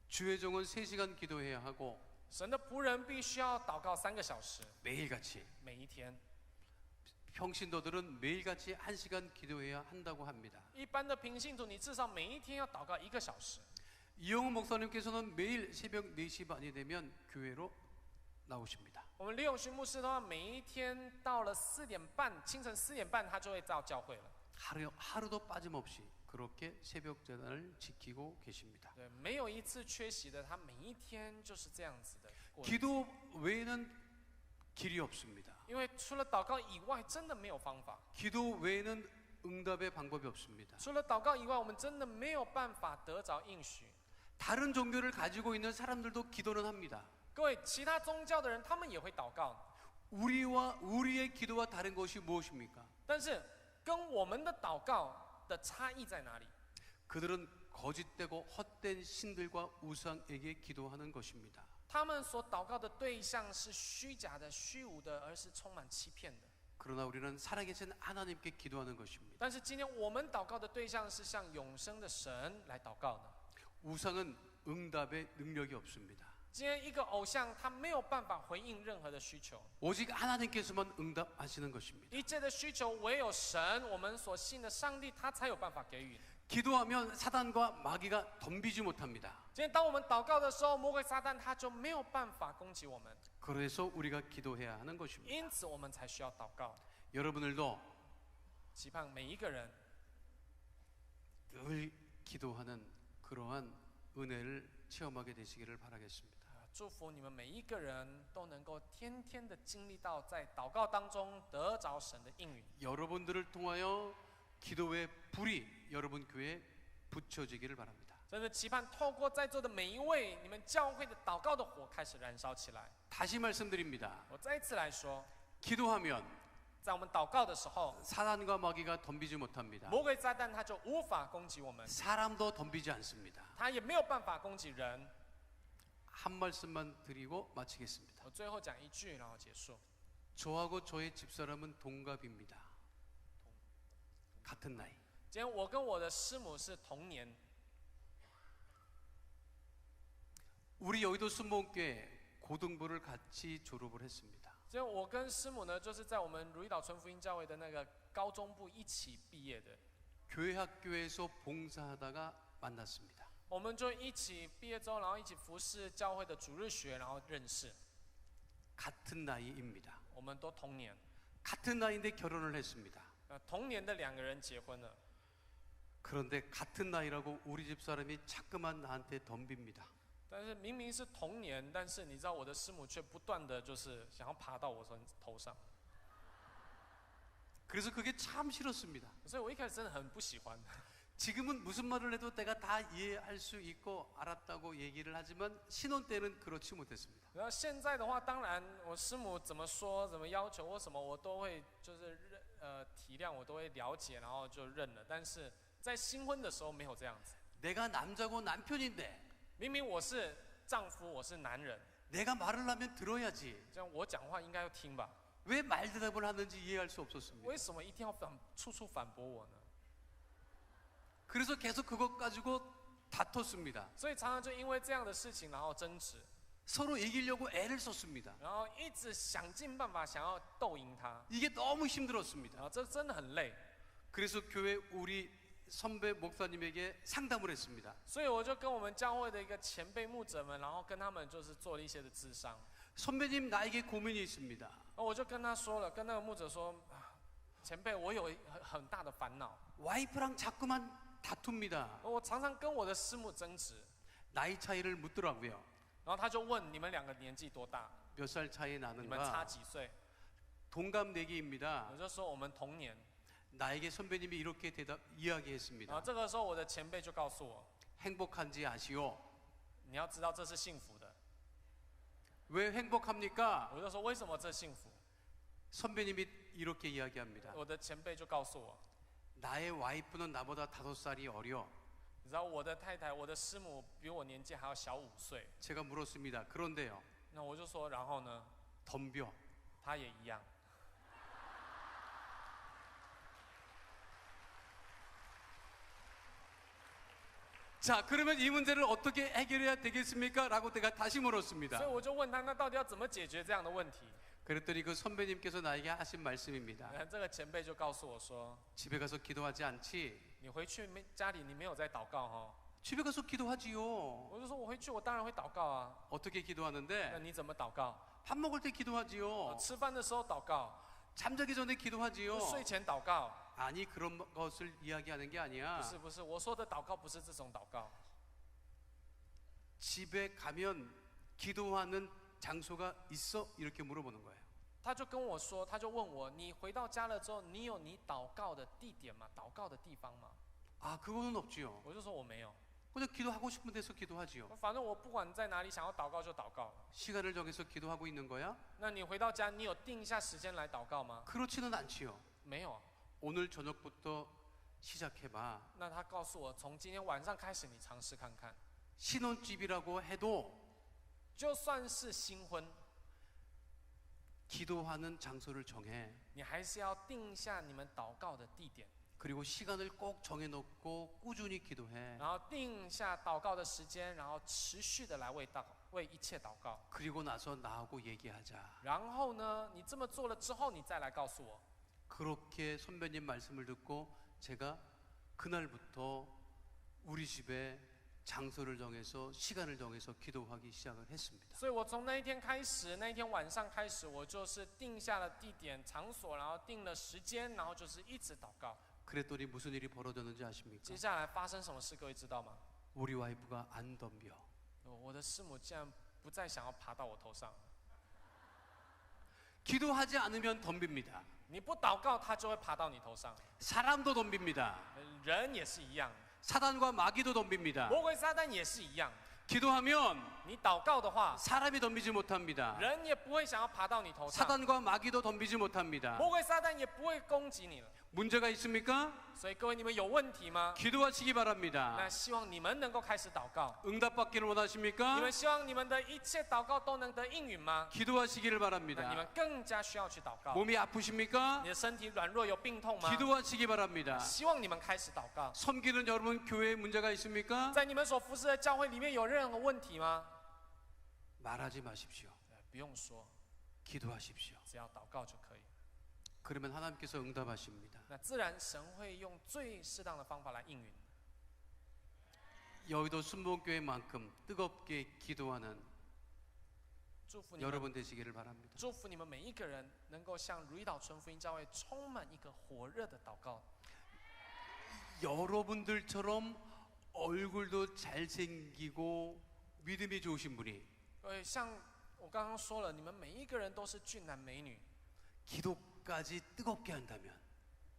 주의 종은 3시간 기도해야 하고 神的仆人必须要祷告3个小时， 매일같이 每一天。 평신도들은 매일같이 1시간 기도해야 한다고 합니다. 一般的平信徒，你至少每一天要祷告1个小时。 이영훈 목사님께서는 매일 새벽 4시 반이 되면 교회로 나오십니다. 我们李永勋牧师的话，每一天到了4点半，清晨4点半，他就会到教会了。 하루도 빠짐없이 그렇게 새벽 재단을 지키고 계십니다. 对，没有一次缺席的，他每一天就是这样子的过日子。 기도 외에는 길이 없습니다. 因为除了祷告以外，真的没有方法。 기도 외에는 응답의 방법이 없습니다. 除了祷告以外，我们真的没有办法得着应许。 다른 종교를 가지고 있는 사람들도 기도는 합니다. 各位，其他宗教的人，他们也会祷告， 우리의 기도와 다른 것이 무엇입니까? 但是跟我们的祷告的差异在哪里？ 그들은 거짓되고 헛된 신들과 우상에게 기도하는 것입니다. 他们所祷告的对象是虚假的、虚无的，而是充满欺骗的。 그러나 우리는 살아계신 하나님께 기도하는 것입니다. 但是今天我们祷告的对象是向永生的神来祷告的。 우상은 응답의 능력이 없습니다. 今天一个偶像，他没有办法回应任何的需求， 오직 하나님께서만 응답하시는 것입니다. 一切的需求唯有神，我们所信的上帝，他才有办法给予。 기도하면 사단과 마귀가 덤비지 못합니다. 今天当我们祷告的时候，魔鬼撒旦他就没有办法攻击我们， 그래서 우리가 기도해야 하는 것입니다. 因此我们才需要祷告。 여러분들도 期盼每一个人 늘 기도하는 그러한 은혜를 체험하게 되시기를 바라겠습니다. 祝福你们每一个人都能够天天的经历到在祷告当中得着神的应允。 여러분들을 통하여 기도의 불이 여러분 교회에 붙여지기를 바랍니다. 真的期盼透过在座的每一位，你们教会的祷告的火开始燃烧起来。 다시 말씀드립니다. 我再一次来说， 기도하면 在我们祷告的时候， 사단과 마귀가 덤비지 못합니다. 魔鬼撒旦他就无法攻击我们， 사람도 덤비지 않습니다. 他也没有办法攻击人。 한 말씀만 드리고 마치겠습니다. 我最后讲一句，然后结束。 저하고 저의 집사람은 동갑입니다. 같은 나이. 今天我跟我的师母是同年， 우리 여의도 순복음교회 고등부를 같이 졸업을 했습니다. 今天我跟师母呢，就是在我们如意岛纯福音教会的那个高中部一起毕业的。 교회 학교에서 봉사하다가 만났습니다. 我们就一起毕业之后，然后一起服侍教会的主日学，然后认识。 같은 나이입니다. 我们都同年， 같은 나이인데 결혼을 했습니다. 同年的两个人结婚了。 그런데 같은 나이라고 우리 집사람이 자꾸만 나한테 덤빕니다. 但是明明是同年，但是你知道我的师母却不断的就是想要爬到我头上， 그래서 그게 참 싫었습니다. 所以我一开始真的很不喜欢。 지금은 무슨 말을 해도 내가 다 이해할 수 있고 알았다고 얘기를 하지만 신혼 때는 그렇지 못했습니다. 然后现在的话，当然我师母怎么说、怎么要求或什么，我都会就是体谅，我都会了解，然后就认了。但是在新婚的时候没有这样子。 내가 남자고 남편인데 明明我是丈夫，我是男人， 내가 말을 하면 들어야지. 这样我讲话应该要听吧？ 왜 말대답을 하는지 이해할 수 없었습니다. 为什么一定要处处反驳我呢？ 그래서 계속 그것 가지고 다퉜습니다. 所以常常就因为这样的事情，然后争执， 서로 이기려고 애를 썼습니다. 然后一直想尽办法想要斗赢他， 이게 너무 힘들었습니다. 然后这真的很累。 그래서 교회 우리 선배 목사님에게 상담을 했습니다. 所以我就跟我们教会的一个前辈牧者们，然后跟他们就是做了一些的咨商。 선배님 나에게 고민이 있습니다. 然后我就跟他说了，跟那个牧者说，前辈，我有很大的烦恼， 와이프랑 자꾸만 다툽니다. 我常常跟我的师母争执。 나이 차이를 묻더라고요. 然后他就问你们两个年纪多大？ 몇 살 차이 你们差 나는가? 几岁？ 동갑 내기입니다. 我就说我们同年。 나에게 선배님이 이렇게 然后 이야기했습니다. 这个时候我的前辈就告诉我， 행복한지 아시오? 你要知道这是幸福的。 왜 행복합니까? 我就说为什么这幸福？ 선배님이 이렇게 이야기합니다. 我的前辈就告诉我， 나의 와이프는 나보다 5살이 어려. 你知道我的太太，我的师母比我年纪还要小5岁。 제가 물었습니다. 그런데요. 那我就说，然后呢， 덤벼. 她也一样。 자, 그러면 이 문제를 어떻게 해결해야 되겠습니까? 라고 내가 다시 所以 물었습니다. 我就问他，那到底要怎么解决这样的问题？ 그랬더니 그 선배님께서 나에게 하신 말씀입니다. 这个前辈就告诉我说， 집에 가서 기도하지 않지? 你回去家里你没有在祷告哦。 집에 가서 기도하지요. 我就说我回去我当然会祷告啊。 어떻게 那 기도하는데? 你怎么祷告？ 밥 먹을 때 기도하지요. 吃饭的时候祷告， 잠자기 전에 기도하지요. 睡前祷告。 아니 그런 것을 이야기하는 게 不 아니야. 是不是，我说的祷告不是这种祷告。 집에 가면 기도하는 장소가 있어? 이렇게 물어보는 거예요. 他就跟我说，他就问我，你回到家了之后，你有你祷告的地点吗？祷告的地方吗？ 아 그거는 없지요. 我就说我没有， 그냥 기도하고 싶은 데서 기도하지요. 反正我不管在哪里想要祷告就祷告。 시간을 정해서 기도하고 있는 거야? 那你回到家，你有定一下时间来祷告吗？ 그렇지는 않지요. 没有。 오늘 저녁부터 시작해봐. 那他告诉我，从今天晚上开始，你尝试看看， 신혼집이라고 해도 就算是新婚， 기도하는 장소를 정해. 你还是要定一下你们祷告的地点， 그리고 시간을 꼭 정해놓고 꾸준히 기도해. 然后定一下祷告的时间，然后持续的来为一切祷告。 그리고 나서 나하고 얘기하자. 然后呢，你这么做了之后，你再来告诉我。 그렇게 선배님 말씀을 듣고 제가 그날부터 우리 집에 장소를 정해서 시간을 정해서 기도하기 시작을 했습니다. 所以我从那一天开始，那一天晚上开始，我就是定下了地点、场所，然后定了时间，然后就是一直祷告。 그랬더니 무슨 일이 벌어졌는지 아십니까? 接下来发生什么事，各位知道吗？ 우리 와이프가 안 덤벼. 我的师母竟然不再想要爬到我头上。 기도하지 않으면 덤빕니다. 你不祷告，它就会爬到你头上。 사람도 덤빕니다. 人也是一样， 사단과 마귀도 덤빕니다. 魔鬼撒旦也是一样。 기도하면 你祷告的话， 사람이 덤비지 못합니다. 人也不会想要爬到你头上， 사단과 마귀도 덤비지 못합니다. 魔鬼撒旦也不会攻击你了。 문제가 있습니까? 所以各位，你们有问题吗？ 기도하시기 바랍니다. 那希望你们能够开始祷告。 응답받기를 你 원하십니까? 们希望你们的一切祷告都能得应允吗？ 기도하시기를 那你 바랍니다. 们更加需要去祷告。 몸이 아프십니까? 你的身体软弱有病痛吗？ 기도하시기 바랍니다. 希望你们开始祷告。 섬기는 여러분 교회에 문제가 있습니까? 在你们所服侍的教会里面有任何问题吗？ 말하지 마십시오. 不用说， 기도하십시오. 只要祷告就可以。 그러면 하나님께서 응답하십니다. 那自然神会用最适当的方法来应允。 여의도 순복음교회만큼 뜨겁게 기도하는 祝福你们， 여러분 되시기를 바랍니다. 祝福你们每一个人能够像如意岛纯福音教会充满一个火热的祷告。 여러분들처럼 얼굴도 잘생기고 믿음이 좋으신 분이 像我刚刚说了，你们每一个人都是俊男美女， 기도까지 뜨겁게 한다면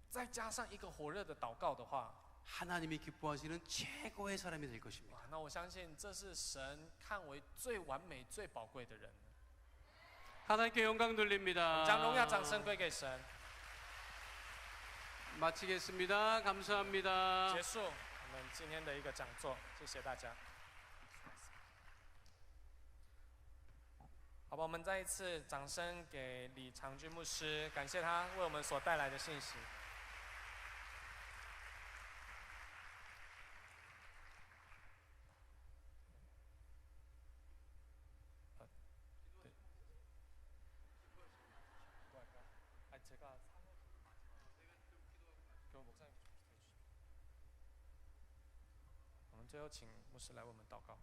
再加上一个火热的祷告的话， 하나님이 기뻐하시는 최고의 사람이 될 것입니다. 哇，那我相信这是神看为最完美、最宝贵的人。 하나님께 영광 돌립니다. 将荣耀、掌声归给神。 마치겠습니다. 감사합니다. 结束我们今天的一个讲座，谢谢大家。好吧，我们再一次掌声给李长君牧师，感谢他为我们所带来的信息。我们最后请牧师来为我们祷告。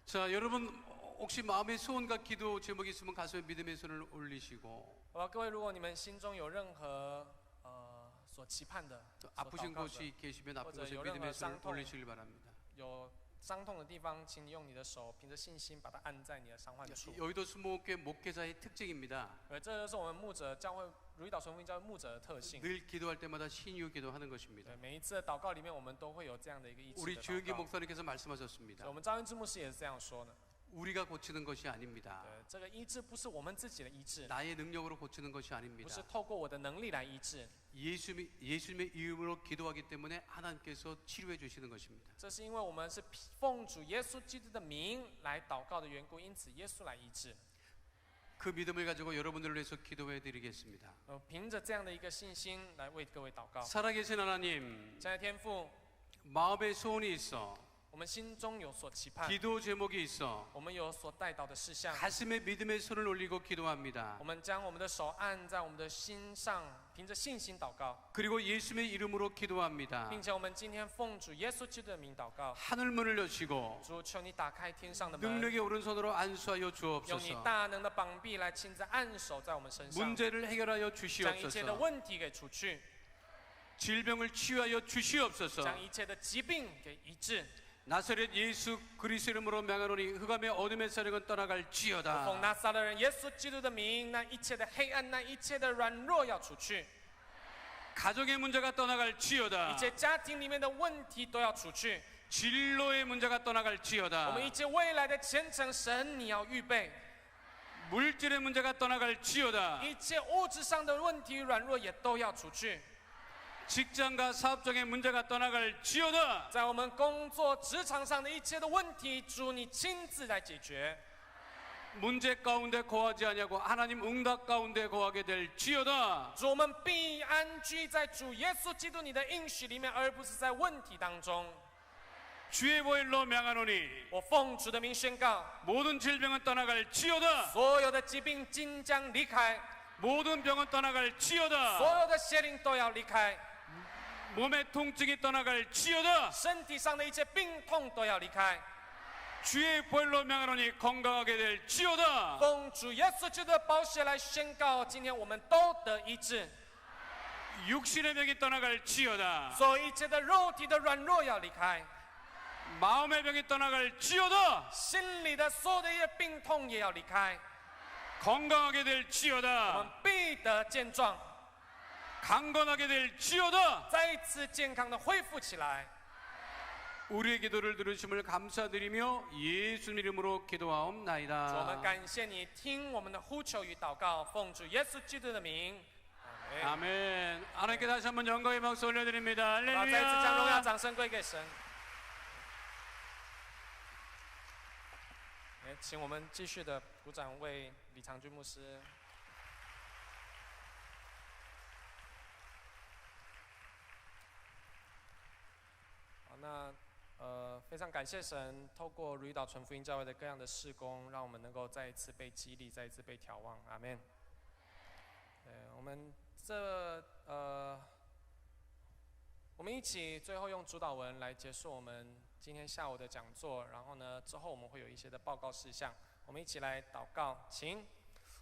자, 여러분 혹시 마음의 소원과 기도 제목이 있으면 가슴에 믿음의 손을 올리시고 好吧，各位，如果你们心中有任何所期盼的、 또 所 아프신 祷告的 곳이 계시면 아픈或者 곳에 有任何 믿음의 손을 伤痛 올리시길 바랍니다. 有伤痛的地方，请你用你的手，凭着信心把它按在你的伤患处。 여의도 순복음교회 목회자의 특징입니다. 这就是我们牧者教会如意岛纯福音教会牧者的特性。 늘 기도할 때마다 신유 기도하는 것입니다. 对，每一次的祷告里面，我们都会有这样的一个一致 우리 的 주영기 祷告。 목사님께서 所以 말씀하셨습니다. 我们张恩之牧师也是这样说的。 우리가 고치는 것이 아닙니다. 对，这个医治不是我们自己的医治， 나의 능력으로 고치는 것이 不 아닙니다. 是透过我的能力来医治， 예수님의 이름으로 기도하기 때문에 하나님께서 치료해 주시는 것입니다. 这是因为我们是奉主耶稣基督的名来祷告的缘故，因此耶稣来医治。 그 믿음을 가지고 여러분들을 위해서 기도해 드리겠습니다. 凭着这样的一个信心来为各位祷告。 살아계신 하나님, 亲爱的天父， 마음의 소원이 있어, 我们心中有所期盼， 기도 제목이 있어, 我们有所带到的事项， 가슴에 믿음의 손을 올리고 기도합니다. 我们将我们的手按在我们的心上，凭着信心祷告， 그리고 예수님의 이름으로 기도합니다. 并且我们今天奉主耶稣基督的名祷告。 하늘 문을 여시고 主，求你打开天上的门， 능력의 오른손으로 안수하여 用你 주옵소서. 大能的膀臂来亲自按手在我们身上， 문제를 해결하여 将一切的 주시옵소서. 问题给除去， 질병을 치유하여 주시옵소서. 将一切的疾病给医治。 나사렛 예수 그리스도 이름으로 명하노니 흑암의 어둠의 세력은 奉 떠나갈지어다. 拿撒勒人耶稣基督的名，那一切的黑暗，那一切的软弱要除去， 가정의 문제가 一 떠나갈지어다. 切家庭里面的问题都要除去。 진로의 문제가 我 떠나갈지어다. 们一切未来的前程，神你要预备。 물질의 문제가 떠나갈지어다. 一切物质上的问题、软弱也都要除去。 직장과 사업장의 문제가 떠나갈지어다. 在我们工作、职场上的一切的问题，主你亲自来解决。 문제 가운데 거하지 아니하고 하나님 응답 가운데 거하게 될지어다. 主，我们必安居在主耶稣基督你的应许里面，而不是在问题当中。 주의 보혈로 명하노니 我奉主的名宣告， 모든 질병은 떠나갈지어다. 所有的疾病尽将离开， 모든 병은 所 떠나갈지어다. 有的邪灵都要离开， 몸의 통증이 떠나갈지어다. 身体上的一切病痛都要离开。 주의 보혈로 명하노니 건강하게 될지어다. 奉主耶稣基督的宝血来宣告，今天我们都得医治， 육신의 병이 떠나갈지어다. 所有一切的肉体的软弱要离开， 마음의 병이 떠나갈지어다. 心里的所有的一些病痛也要离开， 건강하게 我们 될지어다. 必得健壮， 강건하게 될지어다. 再一次健康的恢复起来。 우리의 기도를 들으심을 감사드리며 예수님 이름으로 主，我们 기도하옵나이다. 感谢你，听我们的呼求与祷告，奉主耶稣基督的名，阿门。 아멘. 하나님께 다시 한번 영광의 박수 올려드립니다. 好，再一次将荣耀、 할렐루야. 掌声归给神。请我们继续的鼓掌，为李长君牧师。好，那非常感谢神，透过如意岛纯福音教会的各样的事工，让我们能够再一次被激励，再一次被眺望。阿门。我们我们一起最后用主祷文来结束我们今天下午的讲座，然后呢，之后我们会有一些的报告事项，我们一起来祷告，请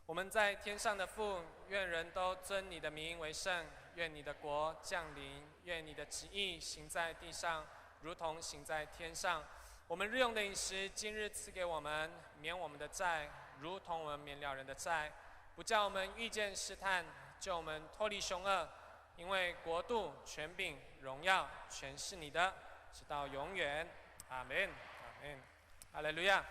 我们在天上的父，愿人都尊你的名为圣，愿你的国降临，愿你的旨意行在地上，如同行在天上。我们日用的饮食，今日赐给我们，免我们的债，如同我们免了人的债，不叫我们遇见试探，救我们脱离凶恶。因为国度、权柄、荣耀，全是你的，直到永远。阿门，阿门，哈利路亚。